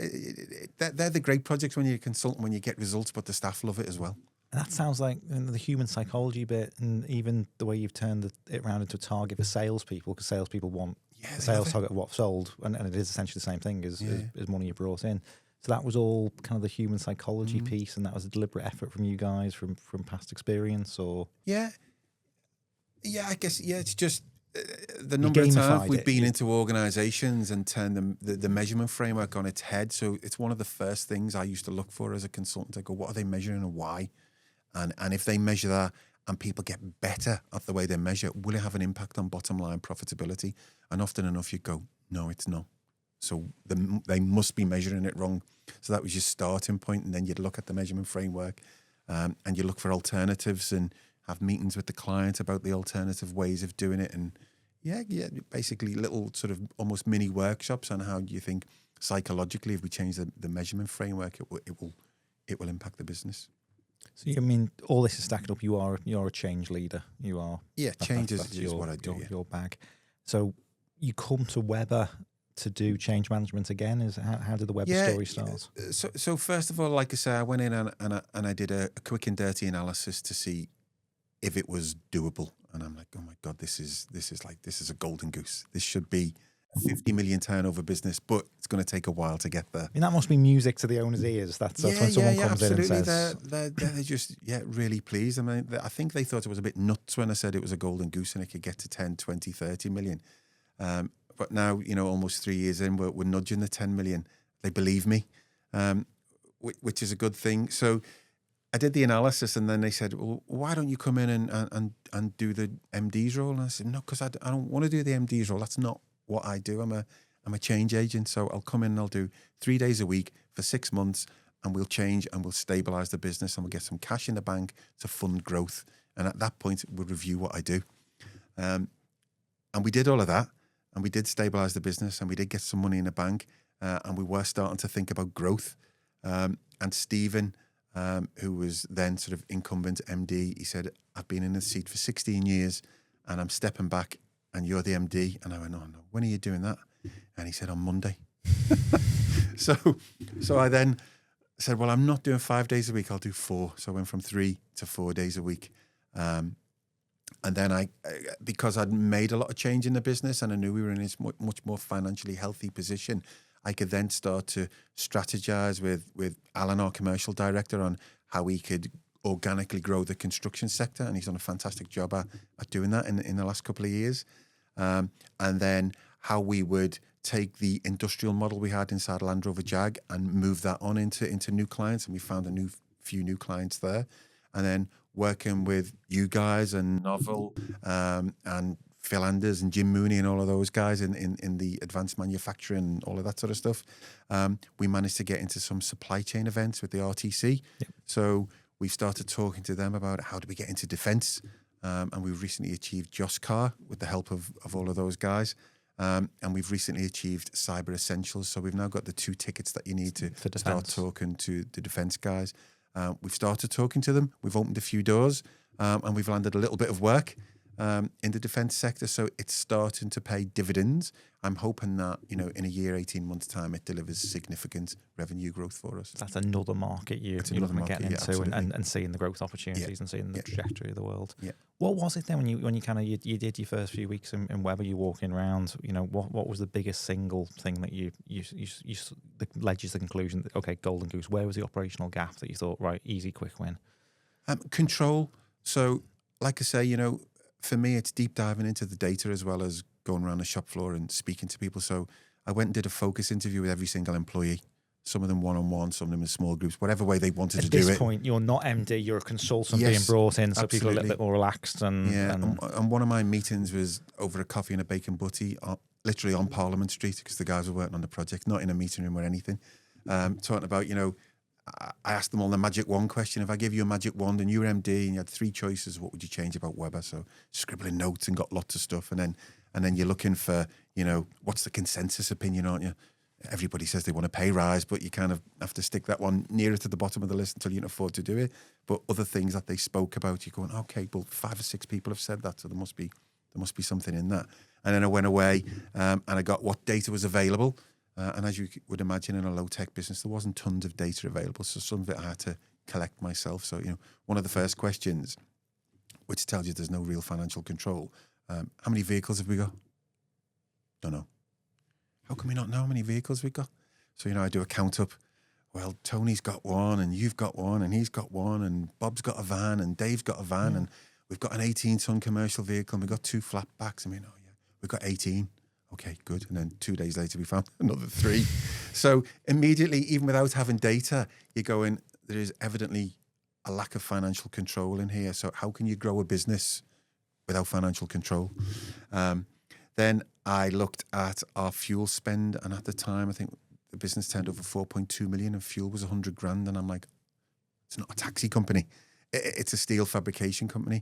they're the great projects when you're a consultant, when you get results, but the staff love it as well. And that sounds like the human psychology bit, and even the way you've turned it around into a target for salespeople, because salespeople want a sales target of what's sold, and it is essentially the same thing as money you brought in. So that was all kind of the human psychology piece, and that was a deliberate effort from you guys from past experience, or I guess it's just the number of times we've been into organisations and turned the measurement framework on its head. So it's one of the first things I used to look for as a consultant. I go, what are they measuring and why? And if they measure that and people get better at the way they measure, will it have an impact on bottom line profitability? And often enough you go, no, it's not. So they must be measuring it wrong. So that was your starting point. And then you'd look at the measurement framework, and you look for alternatives and have meetings with the client about the alternative ways of doing it. And basically little sort of almost mini workshops on how you think psychologically, if we change the measurement framework, it will impact the business. So you mean all this is stacked up? You're a change leader. You are. Change is your, what I do. Your bag. So you come to Webber to do change management again. Is how did the Webber story start? So first of all, like I say, I went in and I did a quick and dirty analysis to see if it was doable. And I'm like, oh my God, this is a golden goose. This should be a 50 million turnover business, but it's going to take a while to get there. I mean, that must be music to the owner's ears. That's when someone comes in and says, they're just really pleased. I mean, I think they thought it was a bit nuts when I said it was a golden goose and it could get to 10, 20, 30 million. But now, almost 3 years in, we're nudging the 10 million. They believe me, which is a good thing. So I did the analysis, and then they said, well, why don't you come in and do the MD's role? And I said, no, because I don't want to do the MD's role. That's not what I do. I'm a change agent. So I'll come in and I'll do 3 days a week for 6 months, and we'll change and we'll stabilize the business and we'll get some cash in the bank to fund growth. And at that point, we'll review what I do. And we did all of that, and we did stabilize the business, and we did get some money in the bank, and we were starting to think about growth. And Stephen, who was then sort of incumbent MD, he said, I've been in this seat for 16 years and I'm stepping back and you're the MD. And I went, oh no, when are you doing that? And he said, on Monday. So I then said, well, I'm not doing 5 days a week, I'll do 4. So I went from 3 to 4 days a week. And then because I'd made a lot of change in the business and I knew we were in this much more financially healthy position, I could then start to strategize with Alan, our commercial director, on how we could organically grow the construction sector. And he's done a fantastic job at doing that in the last couple of years. And then how we would take the industrial model we had inside Land Rover Jag and move that on into new clients. And we found a few new clients there. And then working with you guys and Novel and Phil Anders and Jim Mooney and all of those guys in the advanced manufacturing and all of that sort of stuff. We managed to get into some supply chain events with the RTC. Yep. So we started talking to them about how do we get into defence. And we've recently achieved JOSCAR with the help of all of those guys. And we've recently achieved Cyber Essentials. So we've now got the 2 tickets that you need to start talking to the defence guys. We've started talking to them. We've opened a few doors and we've landed a little bit of work in the defence sector. So it's starting to pay dividends. I'm hoping that, in a year, 18 months' time, it delivers significant revenue growth for us. That's another market you're looking at getting into and seeing the growth opportunities and seeing the trajectory of the world. Yeah. What was it then when you kind of you did your first few weeks in Webber, you walking around, what was the biggest single thing that you led you to the conclusion that, okay, golden goose, where was the operational gap that you thought, right, easy, quick win? Control. So like I say, for me, it's deep diving into the data as well as going around the shop floor and speaking to people. So I went and did a focus interview with every single employee, some of them one-on-one, some of them in small groups, whatever way they wanted to do it. At this point, you're not MD, you're a consultant being brought in, so absolutely. People are a little bit more relaxed. And one of my meetings was over a coffee and a bacon butty, literally on Parliament Street, because the guys were working on the project, not in a meeting room or anything. Talking about, I asked them all the magic wand question. If I give you a magic wand and you were MD and you had 3 choices, what would you change about Webber? So scribbling notes and got lots of stuff. And then you're looking for, what's the consensus opinion, aren't you? Everybody says they want a pay rise, but you kind of have to stick that one nearer to the bottom of the list until you can afford to do it. But other things that they spoke about, you're going, okay, well, 5 or 6 people have said that, so there must be something in that. And then I went away and I got what data was available. And as you would imagine, in a low-tech business, there wasn't tons of data available, so some of it I had to collect myself. So, one of the first questions, which tells you there's no real financial control, how many vehicles have we got? Don't know. How can we not know how many vehicles we've got? So, I do a count up. Well, Tony's got one, and you've got one, and he's got one, and Bob's got a van, and Dave's got a van, and we've got an 18-ton commercial vehicle, and we've got 2 flatbacks. We've got 18. Okay, good. And then 2 days later, we found another 3. So immediately, even without having data, you're going, there is evidently a lack of financial control in here. So how can you grow a business without financial control? Then I looked at our fuel spend. And at the time, I think the business turned over 4.2 million and fuel was 100 grand. And I'm like, it's not a taxi company. It's a steel fabrication company.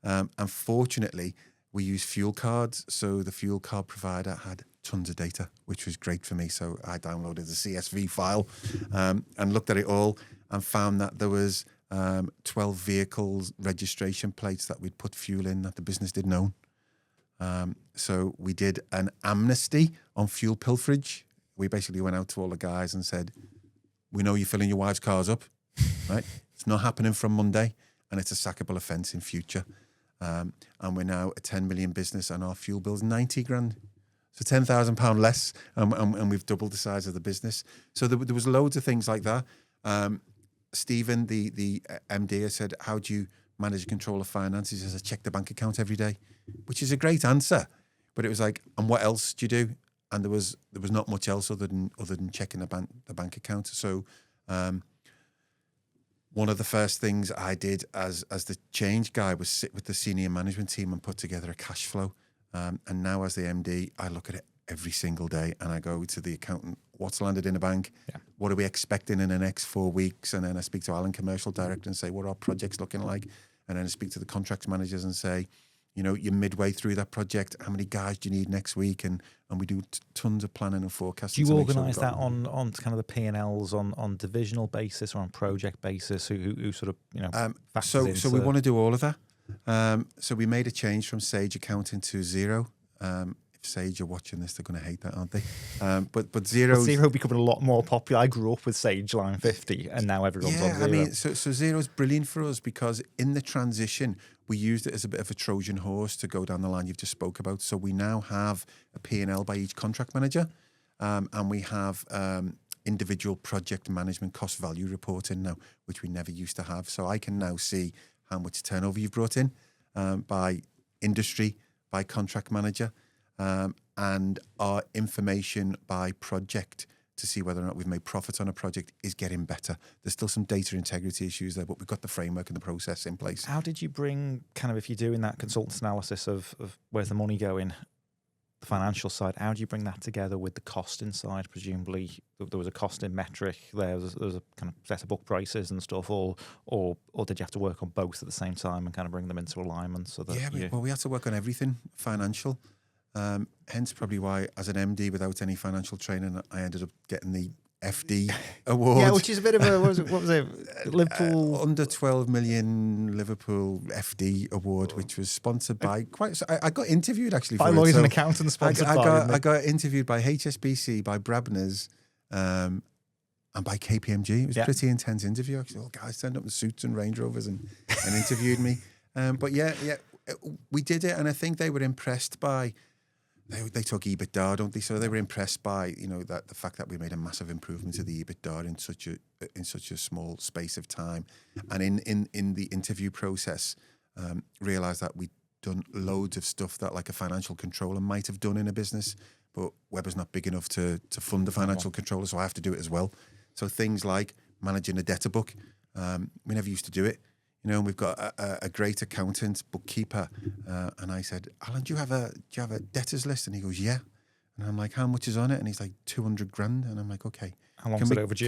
And fortunately, We used fuel cards. So the fuel card provider had tons of data, which was great for me. So I downloaded the CSV file and looked at it all and found that there was 12 vehicles registration plates that we'd put fuel in that the business didn't own. So we did an amnesty on fuel pilferage. We basically went out to all the guys and said, we know you're filling your wife's cars up, right? It's not happening from Monday, and it's a sackable offence in future. And we're now a 10 million business, and our fuel bill's 90 grand. So £10,000 less, and we've doubled the size of the business. So there was loads of things like that. Stephen, the MD, said, how do you manage and control of finances? He says, I check the bank account every day, which is a great answer. But it was like, and what else do you do? And there was not much else other than checking the bank account. So one of the first things I did as the change guy was sit with the senior management team and put together a cash flow. And now as the MD, I look at it every single day and I go to the accountant, what's landed in the bank? Yeah. What are we expecting in the next 4 weeks? And then I speak to Alan, commercial director, and say, what are our projects looking like? And then I speak to the contracts managers and say, you know, you're midway through that project. How many guys do you need next week? And we do tons of planning and forecasting. Do you organise that on kind of the P&Ls on divisional basis or on project basis? Who sort of, you know, factors so we want to do all of that. So we made a change from Sage Accounting to Xero. If Sage are watching this, they're going to hate that, aren't they? But Xero becoming a lot more popular. I grew up with Sage Line 50, and now everyone's on Xero. I mean, so Xero's brilliant for us because in the transition, we used it as a bit of a Trojan horse to go down the line you've just spoke about. So we now have a P&L by each contract manager, and we have individual project management cost value reporting now, which we never used to have. So I can now see how much turnover you've brought in by industry, by contract manager, and our information by project to see whether or not we've made profits on a project is getting better. There's still some data integrity issues there, but we've got the framework and the process in place. How did you bring, kind of, if you're doing that consultant's analysis of where's the money going, the financial side, how do you bring that together with the costing side? Presumably there was a costing metric there, there was a kind of set of book prices and stuff, or did you have to work on both at the same time and kind of bring them into alignment? So that we had to work on everything financial. Hence probably why, as an MD without any financial training, I ended up getting the FD award. Yeah, which is a bit of a, what was it? Liverpool under 12 million Liverpool FD award, which was sponsored by I got interviewed actually by lawyers and accountants. Sponsored I got interviewed by HSBC, by Brabner's, and by KPMG. It was a pretty intense interview. Actually, all guys turned up in suits and Range Rovers and interviewed me. But we did it, and I think they were impressed by. They talk EBITDA, don't they? So they were impressed by, you know, that the fact that we made a massive improvement to the EBITDA in such a small space of time, and in the interview process, realised that we'd done loads of stuff that like a financial controller might have done in a business, but Webber's not big enough to fund the financial controller, so I have to do it as well. So things like managing a debtor book, we never used to do it. You know, and we've got a great accountant, bookkeeper, and I said, Alan, do you have a debtors list? And he goes, yeah. And I'm like, how much is on it? And he's like, 200 grand. And I'm like, okay. How long is it overdue?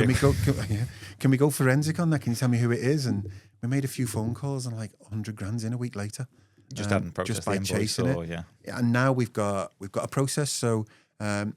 Can we go forensic on that? Can you tell me who it is? And we made a few phone calls, and like 100 grand's in a week later. Just hadn't processed just by chasing it. Yeah. And now we've got a process. So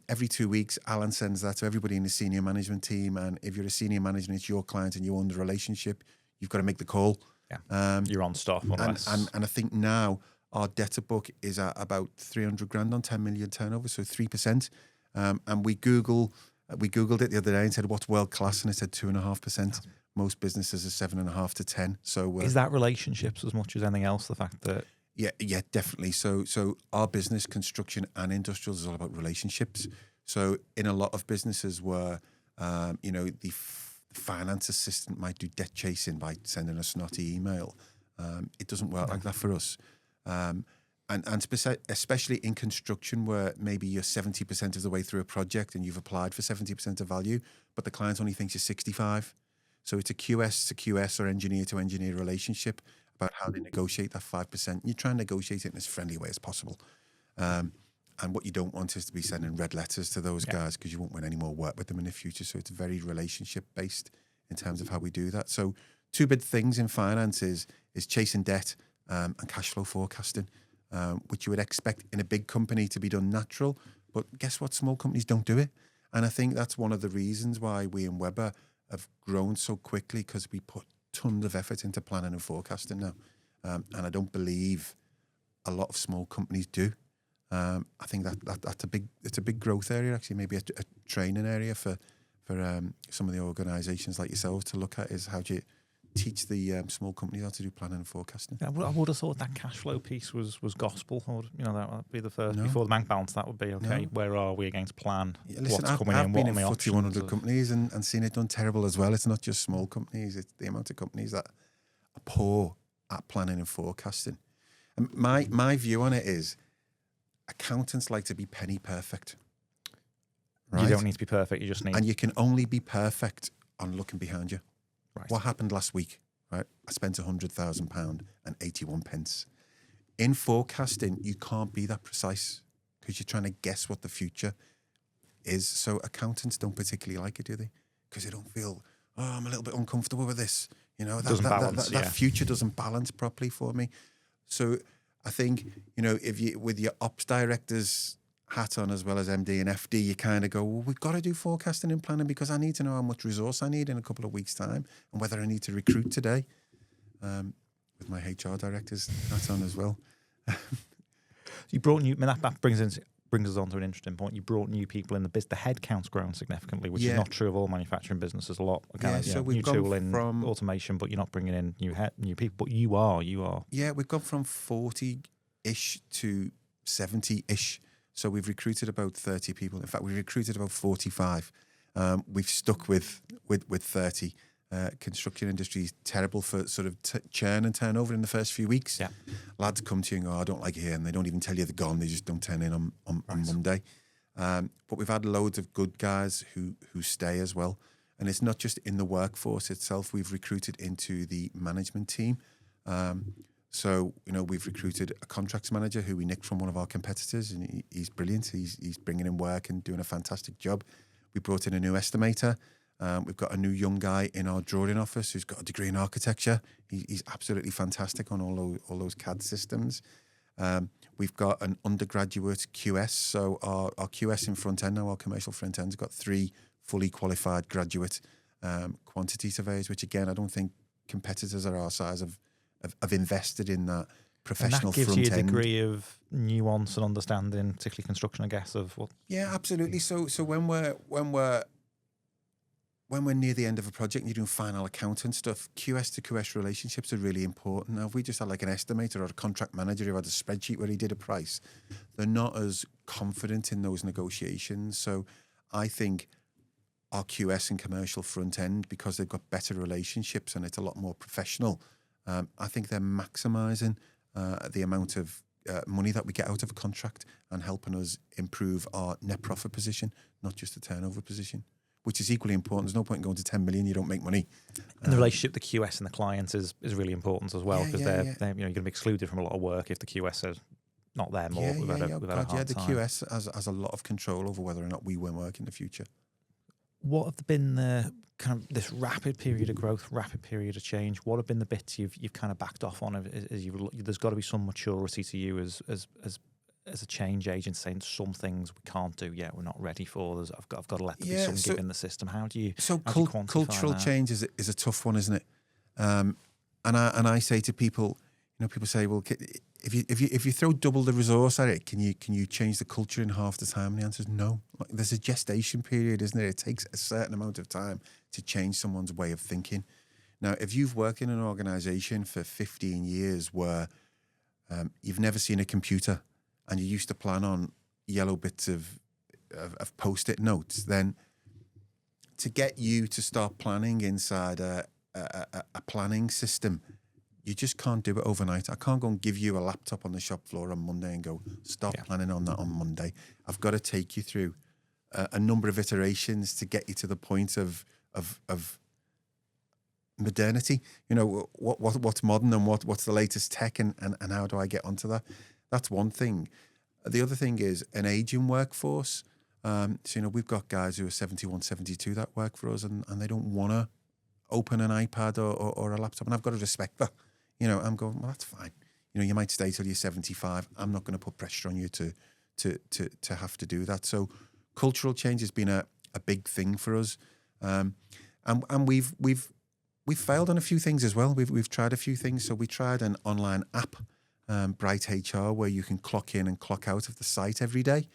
every 2 weeks, Alan sends that to everybody in the senior management team. And if you're a senior manager and it's your client and you own the relationship, you've got to make the call. Yeah. You're on stop. And I think now our debtor book is at about 300 grand on 10 million turnover, so 3%. And we googled it the other day and said, what's world class? And it said 2.5%. Most businesses are 7.5 to 10. So is that relationships as much as anything else? The fact that yeah, definitely. So our business, construction and industrials, is all about relationships. So in a lot of businesses where the finance assistant might do debt chasing by sending a snotty email. It doesn't work like that for us. And especially in construction where maybe you're 70% of the way through a project and you've applied for 70% of value, but the client only thinks you're 65. So it's a QS to QS or engineer to engineer relationship about how they negotiate that 5%. You try and negotiate it in as friendly a way as possible. And what you don't want is to be sending red letters to those guys because you won't win any more work with them in the future. So it's very relationship based in terms of how we do that. So two big things in finance is chasing debt and cash flow forecasting. which you would expect in a big company to be done natural. But guess what? Small companies don't do it. And I think that's one of the reasons why we in Webber have grown so quickly, because we put tons of effort into planning and forecasting now. And I don't believe a lot of small companies do. I think that's a big growth area, actually, maybe a training area for some of the organisations like yourselves to look at, is how do you teach the small companies how to do planning and forecasting. I would have thought that cash flow piece was gospel. Or, that would be the first. No. Before the bank balance, that would be, okay, No. where are we against plan? Yeah, listen, what's coming I've in? been What in are my FTSE 100 options? companies and seen it done terrible as well. It's not just small companies, it's the amount of companies that are poor at planning and forecasting. And my view on it is accountants like to be penny perfect. Right? You don't need to be perfect, you just need... And you can only be perfect on looking behind you. Right. What happened last week? Right, I spent £100,000 and 81 pence. In forecasting, you can't be that precise because you're trying to guess what the future is. So accountants don't particularly like it, do they? Because they don't feel, I'm a little bit uncomfortable with this. That future doesn't balance properly for me. So I think, if you, with your ops director's hat on as well as MD and FD, you kind of go, well, we've got to do forecasting and planning because I need to know how much resource I need in a couple of weeks' time and whether I need to recruit today. With my HR director's hat on as well. You brought new... that brings us on to an interesting point. You brought new people in the business. The headcount's grown significantly, which is not true of all manufacturing businesses. A lot so we've new gone tool in from automation, but you're not bringing in new people. But you are. Yeah, we've gone from 40-ish to 70-ish. So we've recruited about 30 people. In fact, we've recruited about 45. We've stuck with 30. Construction industry is terrible for sort of churn and turnover in the first few weeks. Yeah. Lads come to you and go, I don't like it here, and they don't even tell you they're gone. They just don't turn in on Monday. But we've had loads of good guys who stay as well. And it's not just in the workforce itself. We've recruited into the management team. So, we've recruited a contracts manager who we nicked from one of our competitors, and he's brilliant. He's bringing in work and doing a fantastic job. We brought in a new estimator. We've got a new young guy in our drawing office who's got a degree in architecture. He's absolutely fantastic on all those CAD systems. We've got an undergraduate QS. So our QS in front end now, our commercial front end's got 3 fully qualified graduate quantity surveyors, which again, I don't think competitors at our size have invested in that professional front end. And that gives you a degree of nuance and understanding, particularly construction, I guess, of what... Yeah, absolutely. So when we're near the end of a project and you're doing final accounting stuff, QS to QS relationships are really important. Now, if we just had like an estimator or a contract manager who had a spreadsheet where he did a price, they're not as confident in those negotiations. So I think our QS and commercial front end, because they've got better relationships and it's a lot more professional, I think they're maximising the amount of money that we get out of a contract and helping us improve our net profit position, not just the turnover position, which is equally important. There's no point in going to 10 million, you don't make money. And the relationship the QS and the client is really important as well, because they're you're going to be excluded from a lot of work if the QS is not there more. We've had a hard the time. QS has a lot of control over whether or not we win work in the future. What have been the kind of this rapid period of growth, rapid period of change? What have been the bits you've kind of backed off on? There's got to be some maturity to you as a change agent, saying some things we can't do yet, we're not ready for. I've got to let there be some give in the system. How do you? So how do you quantify cultural that? change is a tough one, isn't it? And I say to people, people say, well, if you throw double the resource at it, can you change the culture in half the time? And the answer is no. Like, there's a gestation period, isn't there? It takes a certain amount of time to change someone's way of thinking. Now, if you've worked in an organisation for 15 years where you've never seen a computer and you used to plan on yellow bits of post-it notes, then to get you to start planning inside a planning system, you just can't do it overnight. I can't go and give you a laptop on the shop floor on Monday and go, start planning on that on Monday. I've got to take you through a number of iterations to get you to the point of modernity. What's modern and what's the latest tech and how do I get onto that? That's one thing. The other thing is an aging workforce. So, we've got guys who are 71, 72 that work for us and they don't want to open an iPad or a laptop. And I've got to respect that. I'm going, well, that's fine. you might stay till you're 75. I'm not going to put pressure on you to have to do that. So cultural change has been a big thing for us. And we've failed on a few things as well. We've tried a few things. So we tried an online app, Bright HR, where you can clock in and clock out of the site every day.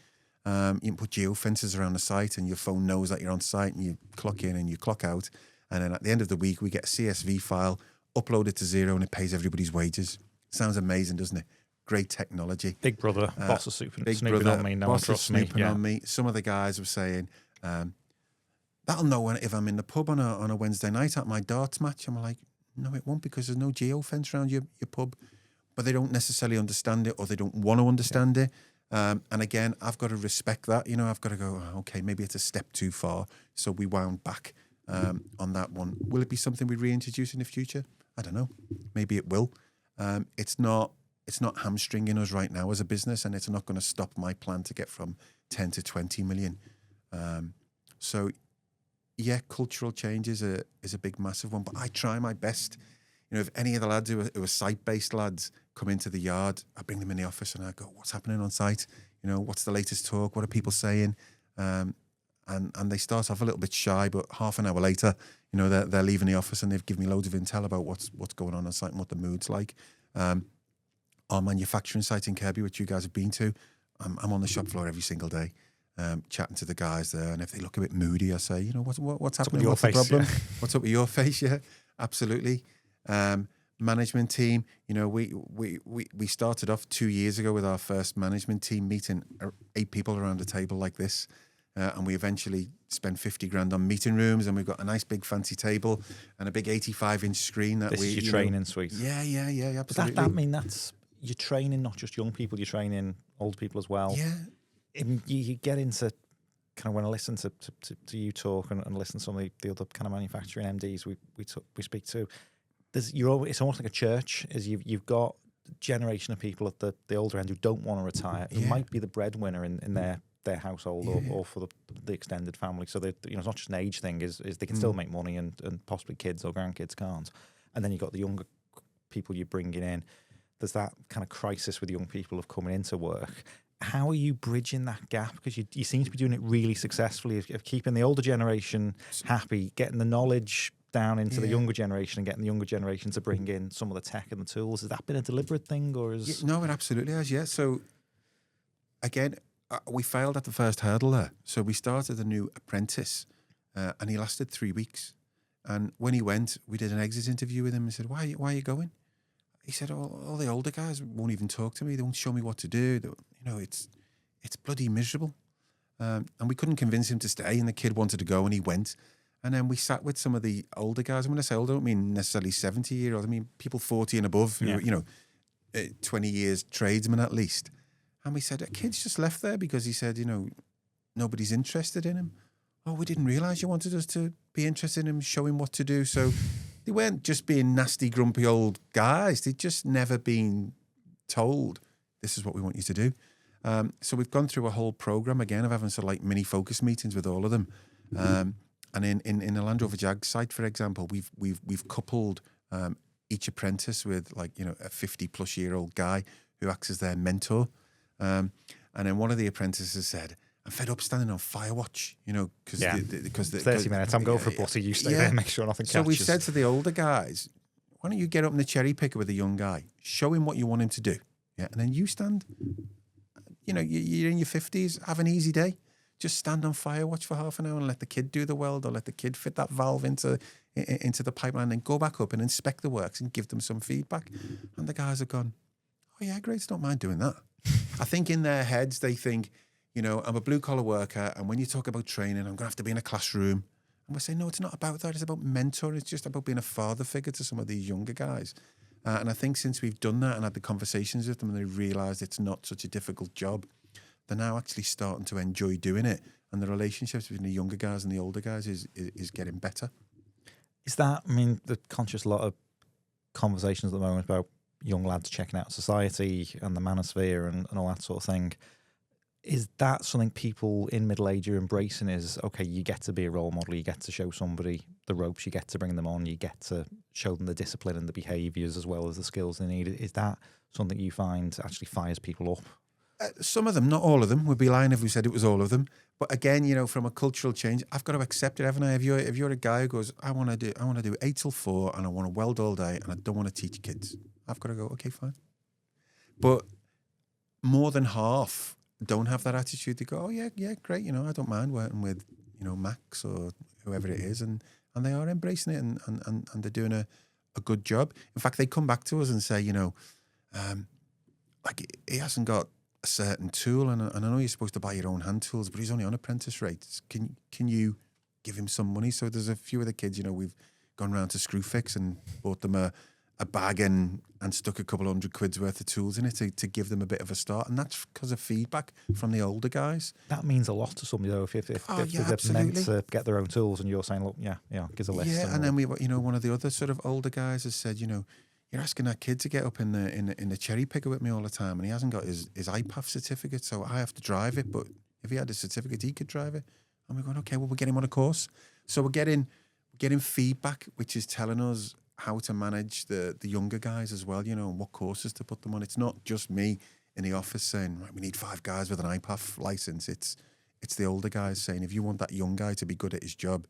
You can put geofences around the site and your phone knows that you're on site, and you clock in and you clock out. And then at the end of the week, we get a CSV file, upload it to Xero, and it pays everybody's wages. Sounds amazing, doesn't it? Great technology. Big brother, boss is snooping on me, no one trusts me. Yeah. On me. Some of the guys were saying, that'll know if I'm in the pub on a Wednesday night at my darts match. I'm like, no, it won't, because there's no geofence around your pub. But they don't necessarily understand it, or they don't want to understand it. And again, I've got to respect that. I've got to go, okay, maybe it's a step too far. So we wound back on that one. Will it be something we reintroduce in the future? I don't know. Maybe it will. It's not hamstringing us right now as a business, and it's not going to stop my plan to get from 10 to 20 million. So yeah, cultural change is a big, massive one. But I try my best. If any of the lads who are site-based lads come into the yard, I bring them in the office and I go, what's happening on site? What's the latest talk? What are people saying? And they start off a little bit shy, but half an hour later, they're leaving the office and they've given me loads of intel about what's going on site and what the mood's like. Our manufacturing site in Kirby, which you guys have been to, I'm on the shop floor every single day, chatting to the guys there. And if they look a bit moody, I say, what's happening? What's the problem? Yeah. What's up with your face? Yeah, absolutely. Management team, we started off 2 years ago with our first management team meeting, 8 people around a table like this, and we eventually spent 50 grand on meeting rooms, and we've got a nice big fancy table and a big 85-inch screen that this is your training suite. Yeah, absolutely. But that's you're training not just young people, you're training old people as well. Yeah. You get into kind of, when I listen to you talk and listen to some of the other kind of manufacturing MDs we speak to, it's almost like a church. You've got a generation of people at the older end who don't want to retire, who might be the breadwinner in their household or for the extended family. So it's not just an age thing. Is they can still make money, and possibly kids or grandkids can't. And then you've got the younger people you're bringing in. There's that kind of crisis with young people of coming into work. How are you bridging that gap? Because you seem to be doing it really successfully, of keeping the older generation happy, getting the knowledge down into the younger generation, and getting the younger generation to bring in some of the tech and the tools. Has that been a deliberate thing, or is... No, it absolutely has, yeah. So, again, we failed at the first hurdle there. So we started a new apprentice, and he lasted 3 weeks. And when he went, we did an exit interview with him and said, why are you going? He said, all the older guys won't even talk to me. They won't show me what to do. It's bloody miserable. And we couldn't convince him to stay, and the kid wanted to go, and he went. And then we sat with some of the older guys. And when I say older, I don't mean necessarily 70-year-olds. I mean people 40 and above, who, 20 years tradesmen at least. And we said, a kid's just left there because he said, nobody's interested in him. Oh, we didn't realise you wanted us to be interested in him, show him what to do. So they weren't just being nasty, grumpy old guys. They'd just never been told, this is what we want you to do. So we've gone through a whole programme again of having sort of like mini focus meetings with all of them. And in the Land Rover Jag site, for example, we've coupled each apprentice with a 50-plus-year-old guy who acts as their mentor. And then one of the apprentices said, I'm fed up standing on fire watch, because 30 minutes, I'm going for a butty, you stay there, make sure nothing catches. So we've said to the older guys, why don't you get up in the cherry picker with a young guy, show him what you want him to do, and then you stand, you're in your 50s, have an easy day. Just stand on fire watch for half an hour and let the kid do the weld, or let the kid fit that valve into the pipeline, and go back up and inspect the works and give them some feedback. And the guys have gone, oh yeah, great, don't mind doing that. I think in their heads they think, I'm a blue-collar worker, and when you talk about training, I'm going to have to be in a classroom. And we're saying, no, it's not about that. It's about mentoring. It's just about being a father figure to some of these younger guys. And I think since we've done that and had the conversations with them, and they've realised it's not such a difficult job, they're now actually starting to enjoy doing it. And the relationships between the younger guys and the older guys is getting better. Is that, the conscious lot of conversations at the moment about young lads checking out society and the manosphere and all that sort of thing. Is that something people in middle age are embracing? Is, okay, you get to be a role model, you get to show somebody the ropes, you get to bring them on, you get to show them the discipline and the behaviours as well as the skills they need. Is that something you find actually fires people up? Some of them, not all of them. We'd be lying if we said it was all of them. But again, you know, from a cultural change, I've got to accept it, haven't I? If you're a guy who goes, I want to do 8 till 4 and I want to weld all day and I don't want to teach kids, I've got to go, okay, fine. But more than half don't have that attitude. They go, oh yeah, great. You know, I don't mind working with, you know, Max or whoever it is, and they are embracing it and they're doing a good job. In fact, they come back to us and say, you know, like he hasn't got a certain tool, and I know you're supposed to buy your own hand tools, but he's only on apprentice rates. Can you give him some money? So there's a few of the kids, you know, we've gone round to Screwfix and bought them a bag and stuck a couple £100 worth of tools in it to give them a bit of a start, and that's because of feedback from the older guys. That means a lot to somebody though. If they're meant to get their own tools, and you're saying, look, give a list. Yeah, and then one of the other sort of older guys has said, you know, you're asking that kid to get up in the cherry picker with me all the time, and he hasn't got his IPAF certificate, so I have to drive it. But if he had a certificate, he could drive it. And we're going, okay, well, we'll get him on a course. So we're getting feedback, which is telling us how to manage the younger guys as well, you know, and what courses to put them on. It's not just me in the office saying, right, we need 5 guys with an IPAF license. It's the older guys saying, if you want that young guy to be good at his job,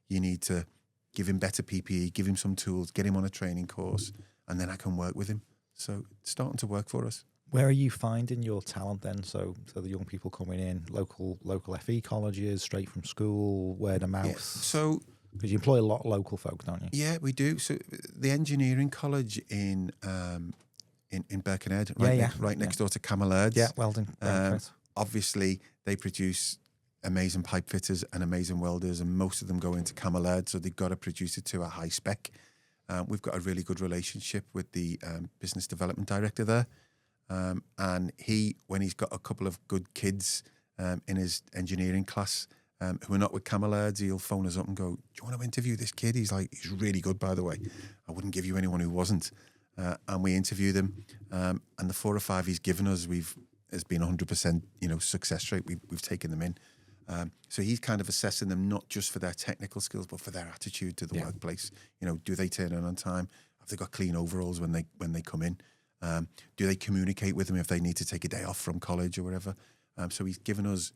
you need to give him better PPE, give him some tools, get him on a training course, and then I can work with him. So it's starting to work for us. Where are you finding your talent then? So the young people coming in, local FE colleges, straight from school, word of mouth. Yeah. So because you employ a lot of local folk, don't you? Yeah, we do. So the engineering college in Birkenhead, right next door to Camellards. Yeah, welding. Obviously, they produce amazing pipe fitters and amazing welders, and most of them go into Camellards, so they've got to produce it to a high spec. We've got a really good relationship with the business development director there. And when he's got a couple of good kids in his engineering class who are not with Camellards, he'll phone us up and go, do you want to interview this kid? He's really good, by the way. I wouldn't give you anyone who wasn't. And we interview them. And the 4 or 5 he's given us, has been 100%, success rate. We've taken them in. So he's kind of assessing them not just for their technical skills, but for their attitude to the workplace. Do they turn in on time? Have they got clean overalls when they come in? Do they communicate with them if they need to take a day off from college or whatever? So he's given us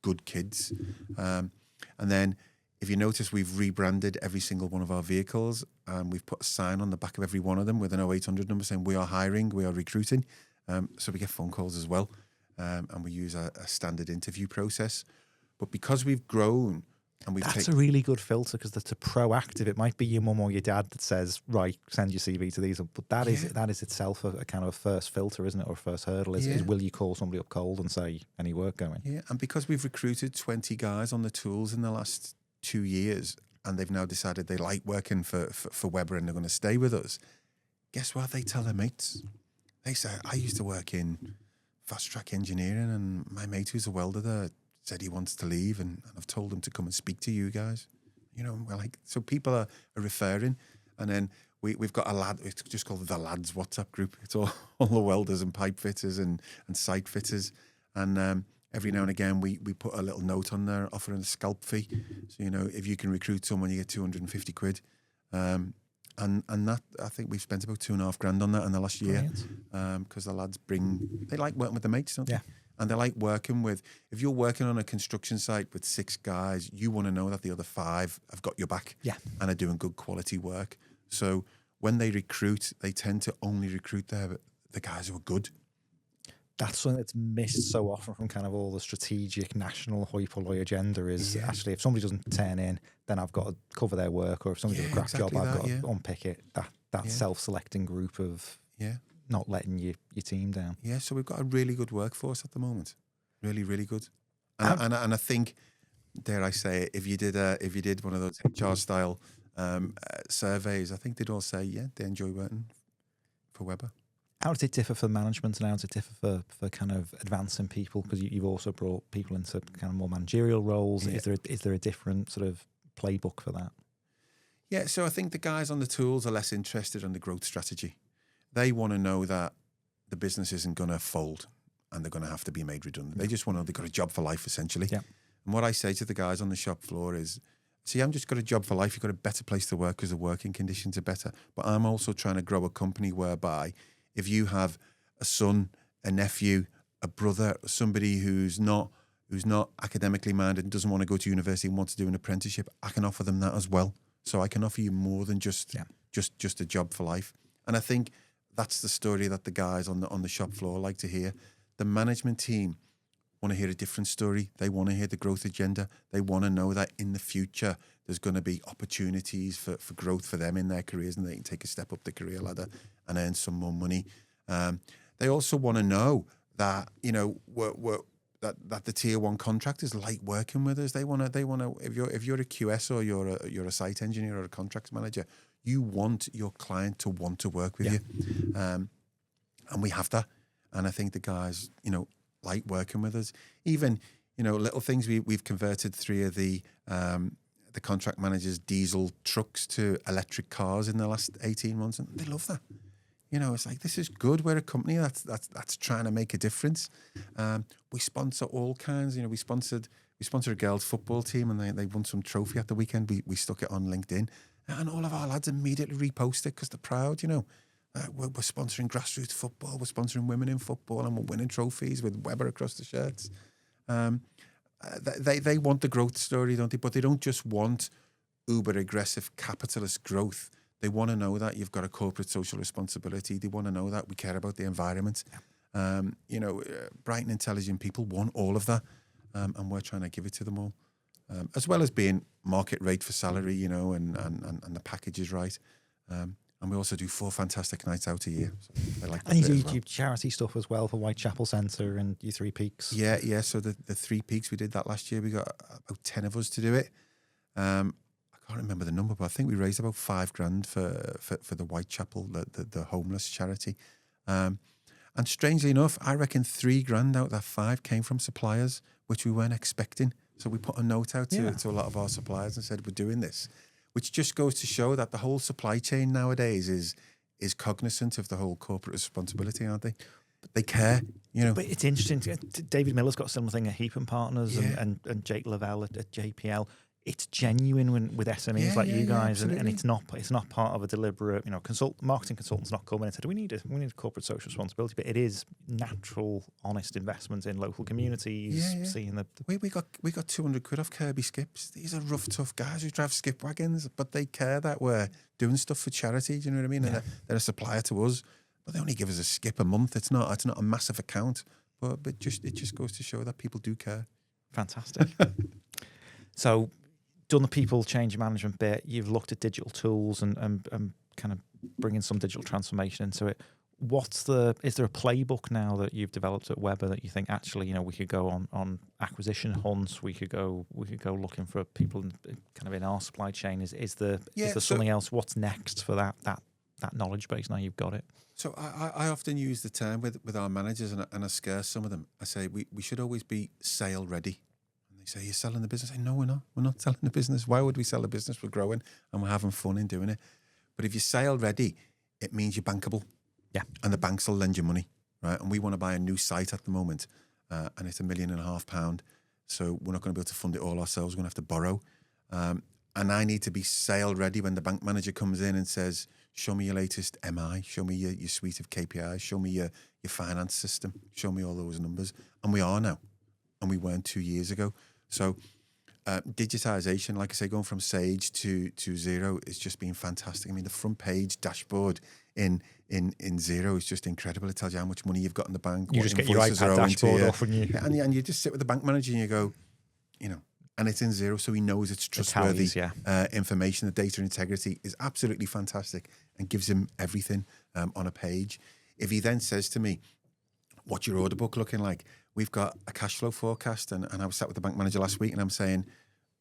good kids. And then if you notice, we've rebranded every single one of our vehicles, and we've put a sign on the back of every one of them with an 0800 number saying we are hiring, we are recruiting. So we get phone calls as well. And we use a standard interview process. But because we've grown and that's a really good filter, because that's a proactive. It might be your mum or your dad that says, right, send your CV to these, but that is itself a kind of first filter, isn't it, or first hurdle is will you call somebody up cold and say, any work going? Yeah, and because we've recruited 20 guys on the tools in the last 2 years, and they've now decided they like working for Webber and they're going to stay with us, guess what they tell their mates? They say, I used to work in fast track engineering, and my mate who's a welder there said he wants to leave, and I've told him to come and speak to you guys. So people are referring, and then we've got a lad, it's just called the Lads WhatsApp group. It's all the welders and pipe fitters and site fitters, and every now and again we put a little note on there offering a scalp fee. So if you can recruit someone, you get £250. And that, I think we've spent about £2,500 on that in the last year, because the lads they like working with the mates, don't they? And they like working with, if you're working on a construction site with 6 guys, you want to know that the other 5 have got your back and are doing good quality work. So when they recruit, they tend to only recruit the guys who are good. That's something that's missed so often from kind of all the strategic national hoi polloi agenda is actually, if somebody doesn't turn in, then I've got to cover their work, or if somebody does a crap job, I've got to unpick it. That self-selecting group of not letting your team down. Yeah, so we've got a really good workforce at the moment. Really, really good. And I think, dare I say it, if you did one of those HR style surveys, I think they'd all say, they enjoy working for Webber. How does it differ for management, and how does it differ for kind of advancing people? Because you've also brought people into kind of more managerial roles. Yeah. Is there a different sort of playbook for that? Yeah, so I think the guys on the tools are less interested in the growth strategy. They want to know that the business isn't going to fold and they're going to have to be made redundant. They just want to know they've got a job for life, essentially. Yeah. And what I say to the guys on the shop floor is, See, I'm just got a job for life. You've got a better place to work because the working conditions are better. But I'm also trying to grow a company whereby if you have a son, a nephew, a brother, somebody who's not academically minded and doesn't want to go to university and wants to do an apprenticeship, I can offer them that as well. So I can offer you more than just a job for life. And I think that's the story that the guys on the shop floor like to hear. The management team want to hear a different story. They want to hear the growth agenda. They want to know that in the future there's going to be opportunities for growth for them in their careers, and they can take a step up the career ladder and earn some more money. They also want to know that that the tier one contractors like working with us. They want to. If you're a QS or you're a site engineer or a contracts manager, you want your client to want to work with you, and we have that. And I think the guys, like working with us. Even little things. We've converted 3 of the contract managers' diesel trucks to electric cars in the last 18 months, and they love that. It's like, this is good. We're a company that's trying to make a difference. We sponsor all kinds. We sponsored a girls' football team, and they won some trophy at the weekend. We stuck it on LinkedIn, and all of our lads immediately reposted it because they're proud. We're sponsoring grassroots football. We're sponsoring women in football, and we're winning trophies with Webber across the shirts. They want the growth story, don't they? But they don't just want uber aggressive capitalist growth. They want to know that you've got a corporate social responsibility. They want to know that we care about the environment. Bright and intelligent people want all of that, and we're trying to give it to them all, as well as being market rate for salary, and the package is right. And we also do 4 fantastic nights out a year. So and you do charity stuff as well for Whitechapel Centre and your 3 Peaks. Yeah. So the 3 Peaks, we did that last year. We got about 10 of us to do it. I can't remember the number, but I think we raised about $5,000 for the Whitechapel, the homeless charity. And strangely enough, I reckon $3,000 out of that 5 came from suppliers, which we weren't expecting. So we put a note out to a lot of our suppliers and said, we're doing this, which just goes to show that the whole supply chain nowadays is cognizant of the whole corporate responsibility, aren't they? They care, But it's interesting. David Miller's got a similar thing at Heap Partners and Jake Lavelle at JPL. It's genuine with SMEs like you guys, and it's not part of a deliberate, marketing consultants not coming and said we need a corporate social responsibility, but it is natural, honest investment in local communities. Seeing we got 200 quid off Kirby Skips. These are rough, tough guys who drive skip wagons, but they care that we're doing stuff for charity. Do you know what I mean? Yeah. And they're a supplier to us, but they only give us a skip a month. It's not a massive account, but it just goes to show that people do care. Fantastic. So, done the people change management bit. You've looked at digital tools and kind of bringing some digital transformation into it. Is there a playbook now that you've developed at Webber that you think actually, we could go on acquisition hunts, we could go looking for people kind of in our supply chain? Is there something else? What's next for that knowledge base now you've got it? So I often use the term with our managers, and I scare some of them. I say we should always be sale ready. They say, you're selling the business. I say, no, we're not. We're not selling the business. Why would we sell the business? We're growing and we're having fun in doing it. But if you're sale ready, it means you're bankable. Yeah. And the banks will lend you money, right? And we want to buy a new site at the moment, and it's £1.5 million. So we're not going to be able to fund it all ourselves. We're going to have to borrow. And I need to be sale ready when the bank manager comes in and says, show me your latest MI, show me your suite of KPIs, show me your finance system, show me all those numbers. And we are now. And we weren't 2 years ago. So digitization, like I say, going from Sage to Xero is just been fantastic. I mean, the front page dashboard in Xero is just incredible. It tells you how much money you've got in the bank. You just get your iPad dashboard off and and you just sit with the bank manager and you go, and it's in Xero, so he knows it's trustworthy information. The data integrity is absolutely fantastic and gives him everything on a page. If he then says to me, what's your order book looking like? We've got a cash flow forecast, and I was sat with the bank manager last week, and I'm saying,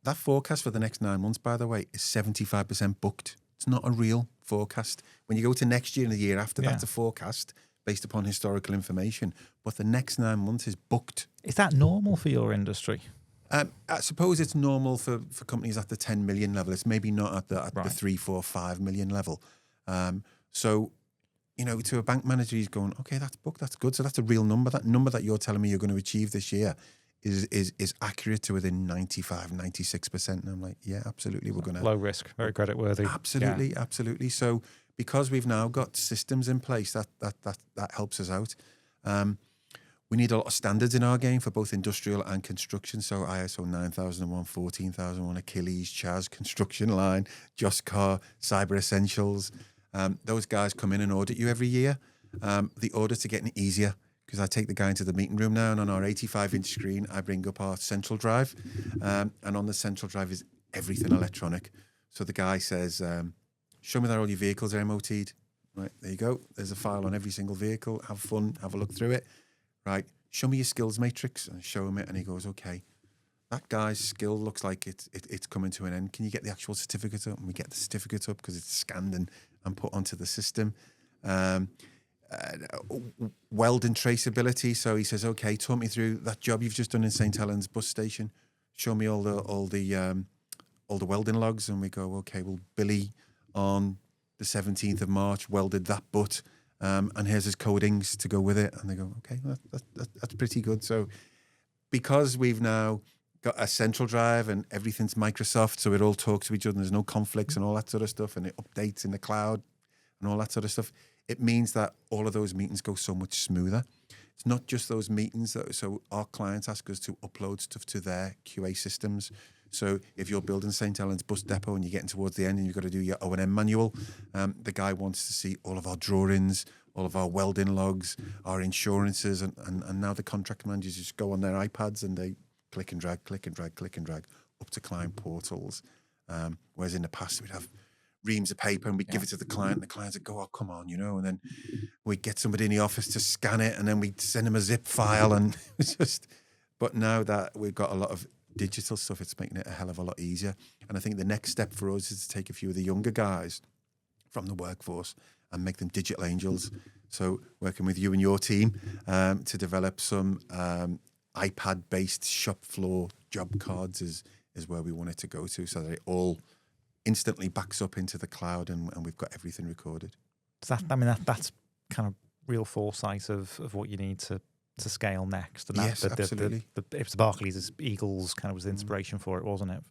that forecast for the next 9 months, by the way, is 75% booked. It's not a real forecast. When you go to next year and the year after, that's a forecast based upon historical information. But the next 9 months is booked. Is that normal for your industry? I suppose it's normal for companies at the 10 million level. It's maybe not at the 3, 4, 5 million level. So, to a bank manager, he's going, okay, that's booked, that's good. So that's a real number. That number that you're telling me you're going to achieve this year is accurate to within 95-96%. And I'm like, yeah, absolutely, we're going to low risk, very credit worthy. Absolutely. So because we've now got systems in place, that helps us out. We need a lot of standards in our game for both industrial and construction. So ISO 9001, 14001, Achilles, Chas, Construction Line, Just Car, Cyber Essentials. Those guys come in and audit you every year. The audits are getting easier because I take the guy into the meeting room now, and on our 85-inch screen, I bring up our central drive. And on the central drive is everything electronic. So the guy says, show me that all your vehicles are MOT'd. Right, there you go. There's a file on every single vehicle. Have fun, have a look through it. Right, show me your skills matrix, and show him it, and he goes, okay, that guy's skill looks like it's coming to an end. Can you get the actual certificate up? And we get the certificate up because it's scanned and put onto the system. Welding traceability. So he says, okay, talk me through that job you've just done in St. Helens bus station. Show me all the welding logs, and we go, okay, well, Billy on the 17th of March welded that butt. And here's his codings to go with it. And they go, okay, that's pretty good. So because we've now got a central drive and everything's Microsoft, so it all talks to each other and there's no conflicts and all that sort of stuff, and it updates in the cloud and all that sort of stuff, it means that all of those meetings go so much smoother. It's not just those meetings. So our clients ask us to upload stuff to their QA systems. So if you're building St. Helens bus depot and you're getting towards the end and you've got to do your O&M manual, the guy wants to see all of our drawings, all of our welding logs, our insurances, and now the contract managers just go on their iPads and they click and drag up to client portals. Whereas in the past we'd have reams of paper and we'd give it to the client, and the clients would go, oh, come on, and then we'd get somebody in the office to scan it, and then we'd send them a zip file, and it's just. But now that we've got a lot of digital stuff, it's making it a hell of a lot easier. And I think the next step for us is to take a few of the younger guys from the workforce and make them digital angels. So working with you and your team to develop some iPad-based shop floor job cards is where we want it to go to, so that it all instantly backs up into the cloud and we've got everything recorded. That's kind of real foresight of what you need to scale next. And yes, absolutely. It was Barclays' Eagles kind of was the inspiration for it, wasn't it?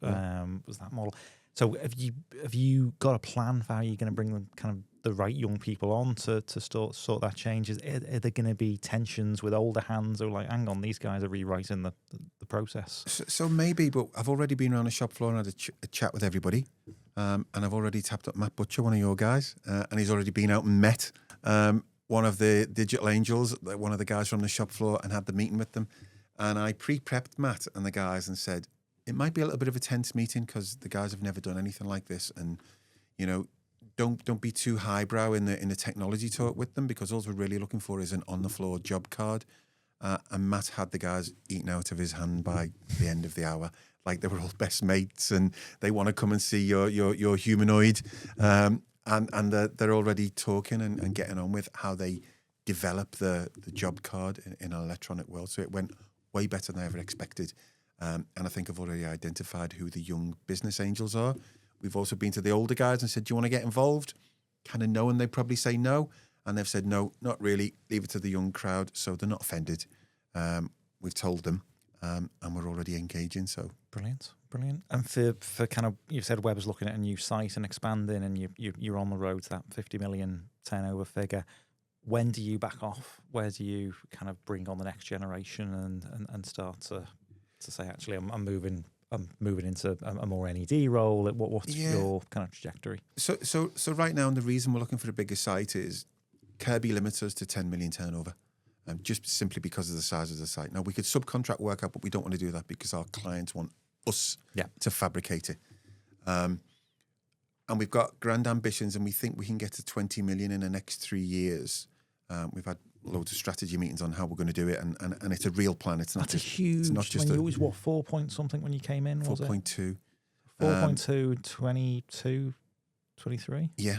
Was that model? So have you got a plan for how you're going to bring the kind of the right young people on to sort that change? Are there going to be tensions with older hands, or like, hang on, these guys are rewriting the process? So maybe, but I've already been around the shop floor and had a chat with everybody. And I've already tapped up Matt Butcher, one of your guys, and he's already been out and met one of the digital angels, one of the guys from the shop floor, and had the meeting with them. And I pre-prepped Matt and the guys and said, it might be a little bit of a tense meeting because the guys have never done anything like this. And, don't be too highbrow in the technology talk with them, because all we're really looking for is an on-the-floor job card. And Matt had the guys eaten out of his hand by the end of the hour. Like they were all best mates and they want to come and see your humanoid. And they're already talking and getting on with how they develop the job card in an electronic world. So it went way better than I ever expected. And I think I've already identified who the young business angels are. We've also been to the older guys and said, do you want to get involved? Kind of knowing they probably say no. And they've said, no, not really. Leave it to the young crowd. So they're not offended. We've told them and we're already engaging. So Brilliant. And for kind of, you've said Webber's looking at a new site and expanding, and you're on the road to that 50 million turnover figure. When do you back off? Where do you kind of bring on the next generation and start to say, actually, I'm moving into a more NED role? What's your kind of trajectory? So right now, and the reason we're looking for a bigger site is Kirby limits us to 10 million turnover. Just simply because of the size of the site. Now, we could subcontract work out, but we don't want to do that because our clients want us to fabricate it. And we've got grand ambitions, and we think we can get to 20 million in the next 3 years. We've had loads of strategy meetings on how we're going to do it, and it's a real plan. It's not That's just huge. It's not just it was 4 point something when you came in, was 4.2. 4.2, 22, 23? Yeah,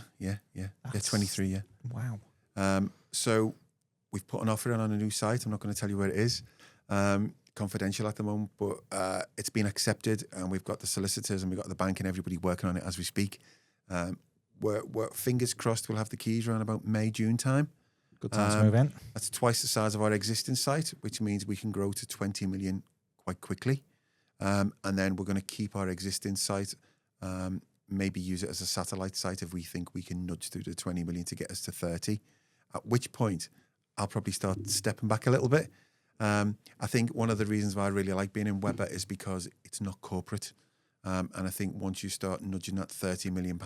23, yeah. Wow. So we've put an offer in on a new site. I'm not going to tell you where it is. Confidential at the moment, but it's been accepted, and we've got the solicitors and we've got the bank and everybody working on it as we speak. We're fingers crossed we'll have the keys around about May, June time. Good time to move in. That's twice the size of our existing site, which means we can grow to 20 million quite quickly. And then we're going to keep our existing site, maybe use it as a satellite site if we think we can nudge through the 20 million to get us to 30, at which point I'll probably start stepping back a little bit. I think one of the reasons why I really like being in Webber is because it's not corporate. And I think once you start nudging that £30 million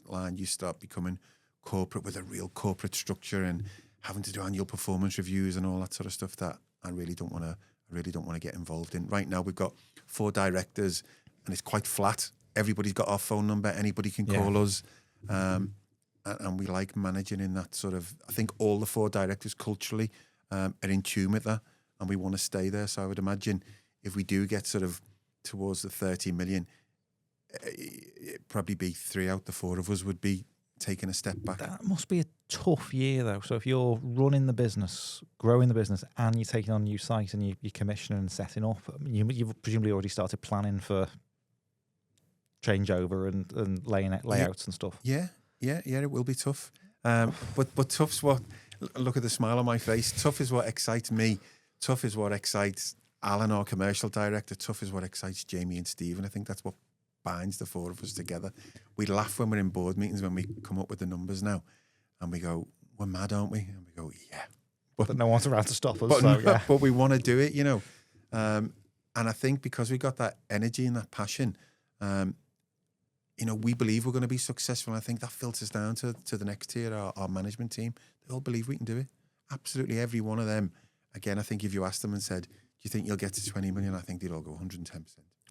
line, you start becoming corporate with a real corporate structure and having to do annual performance reviews and all that sort of stuff that I really don't want to get involved in. Right now, we've got 4 directors and it's quite flat. Everybody's got our phone number. Anybody can call us. And we like managing in that sort of, I think all the 4 directors culturally are in tune with that and we want to stay there. So I would imagine if we do get sort of towards the 30 million, it'd probably be 3 out the 4 of us would be taking a step back. That must be a tough year though. So if you're running the business, growing the business, and you're taking on new sites and you're commissioning and setting up, you've presumably already started planning for changeover and layouts and stuff. Yeah, it will be tough. But tough's what, look at the smile on my face. Tough is what excites me. Tough is what excites Alan, our commercial director. Tough is what excites Jamie and Steve. And I think that's what binds the 4 of us together. We laugh when we're in board meetings when we come up with the numbers now. And we go, we're mad, aren't we? And we go, yeah. But no one's around to stop us. But we want to do it, you know. And I think because we got that energy and that passion, you know, we believe we're going to be successful. And I think that filters down to the next tier, our management team. They all believe we can do it. Absolutely every one of them. Again, I think if you asked them and said, do you think you'll get to 20 million? I think they'd all go 110%.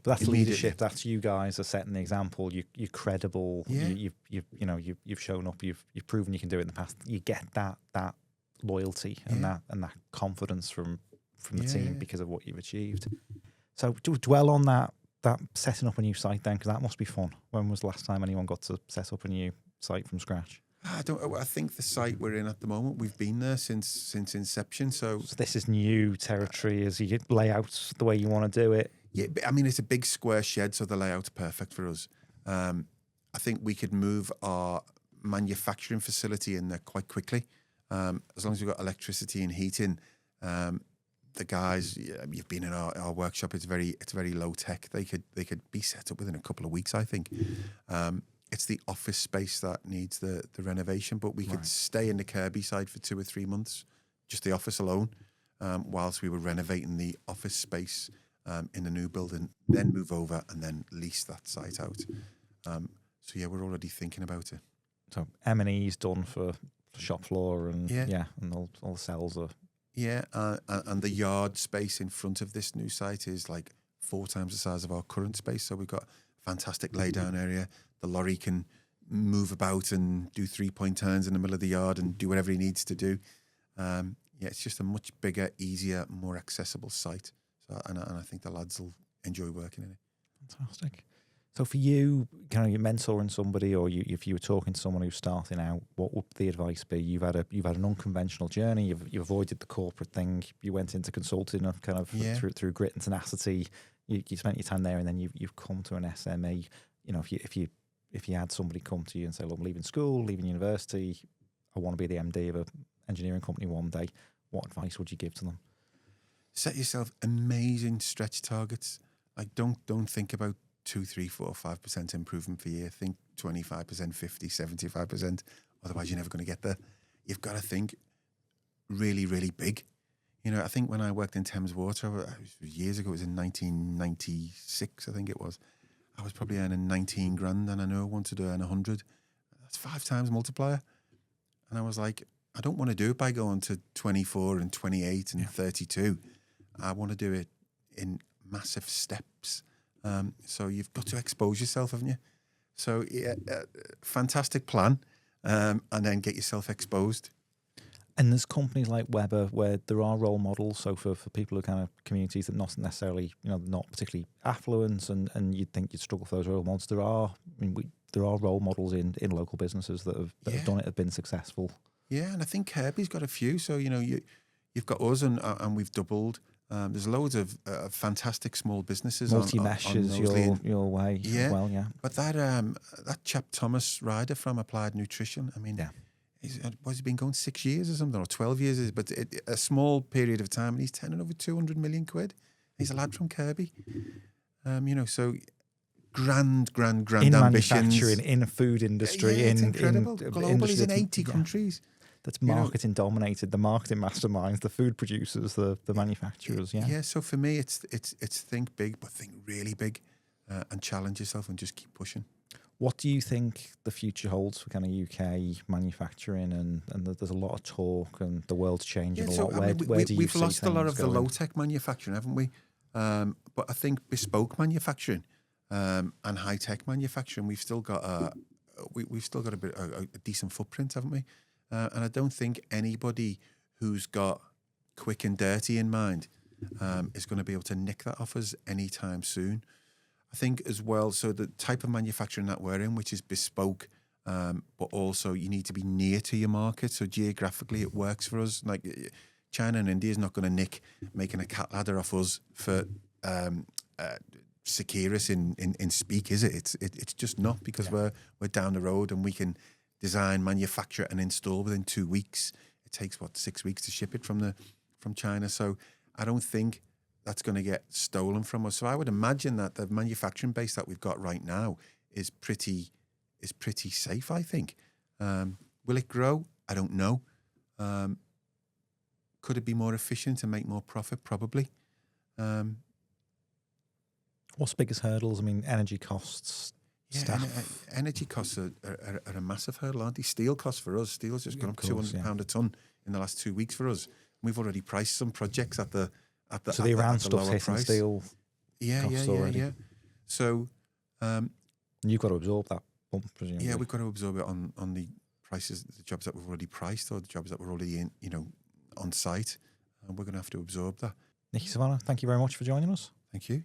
But that's leadership. That's you guys are setting the example. You're credible. Yeah. You've shown up. You've proven you can do it in the past. You get that loyalty and that confidence from the team because of what you've achieved. So do dwell on that setting up a new site then, because that must be fun. When was the last time anyone got to set up a new site from scratch? I think the site we're in at the moment, we've been there since inception. So this is new territory as you lay out the way you want to do it. Yeah, I mean, it's a big square shed, so the layout's perfect for us. I think we could move our manufacturing facility in there quite quickly. As long as we've got electricity and heating, the guys, you've been in our workshop, it's very low tech. They could be set up within a couple of weeks, I think. It's the office space that needs the renovation, but we could stay in the Kirby side for 2 or 3 months, just the office alone, whilst we were renovating the office space in the new building, then move over and then lease that site out. So yeah, we're already thinking about it. So M&E's done for shop floor and and all the cells are. Yeah, and the yard space in front of this new site is like 4 times the size of our current space. So we've got a fantastic laydown area. The lorry can move about and do 3-point turns in the middle of the yard and do whatever he needs to do. It's just a much bigger, easier, more accessible site. So, and I think the lads will enjoy working in it. Fantastic. So for you, kind of you're mentoring somebody, or if you were talking to someone who's starting out, what would the advice be? You've had an unconventional journey. You've avoided the corporate thing. You went into consulting, kind of through grit and tenacity. You spent your time there, and then you've come to an SME. You know, if you had somebody come to you and say, "Look, I'm leaving school, leaving university. I want to be the MD of an engineering company one day," what advice would you give to them? Set yourself amazing stretch targets. Like don't think about 2, 3, 4, 5% improvement per year. Think 25%, 50, 75%. Otherwise, you're never going to get there. You've got to think really, really big. You know, I think when I worked in Thames Water years ago, it was in 1996, I think it was. I was probably earning 19 grand, and I know I wanted to earn 100. That's 5 times multiplier. And I was like, I don't want to do it by going to 24 and 28 and 32. I want to do it in massive steps. So you've got to expose yourself, haven't you? So fantastic plan, and then get yourself exposed. And there's companies like Webber where there are role models. So for people who kind of communities that not necessarily, not particularly affluent, and you'd think you'd struggle for those role models. There are role models in local businesses that have done it, have been successful. Yeah, and I think Kirby's got a few. So you've got us, and we've doubled. There's loads of fantastic small businesses. Multi-mesh is your way as well, yeah. But that chap Thomas Ryder from Applied Nutrition, I mean, he's been going 6 years or something, or 12 years, but a small period of time, and he's turning over 200 million quid. He's a lad from Kirby. So grand in ambitions. manufacturing, in a food industry, It's in incredible. Global, he's in that's- 80 countries. That's marketing dominated. The marketing masterminds, the food producers, the manufacturers. Yeah. Yeah. So for me, it's think big, but think really big, and challenge yourself and just keep pushing. What do you think the future holds for kind of UK manufacturing? And there's a lot of talk, and the world's changing a lot. Where do you we've see lost a lot of the going? low-tech manufacturing, haven't we? But I think bespoke manufacturing and high-tech manufacturing, we've still got a decent footprint, haven't we? And I don't think anybody who's got quick and dirty in mind is going to be able to nick that off us anytime soon. I think as well, so the type of manufacturing that we're in, which is bespoke, but also you need to be near to your market. So geographically, it works for us. Like China and India is not going to nick making a cat ladder off us for Securus in Speak, is it? It's just not, because we're down the road and we can design, manufacture, and install within 2 weeks. It takes 6 weeks to ship it from China. So I don't think that's going to get stolen from us. So I would imagine that the manufacturing base that we've got right now is pretty safe, I think. Will it grow? I don't know. Could it be more efficient and make more profit? Probably. What's the biggest hurdles? I mean, energy costs, staff. Energy costs are a massive hurdle, aren't they? Steel costs for us. Steel's just gone up £200 a tonne in the last 2 weeks for us. We've already priced some projects at the so the Iran stuff's hitting price. steel. Yeah. So you've got to absorb that bump, presumably. Yeah, we've got to absorb it on the prices, the jobs that we've already priced, or the jobs that we're already in, on site. And we're going to have to absorb that. Nicky Silvano, thank you very much for joining us. Thank you.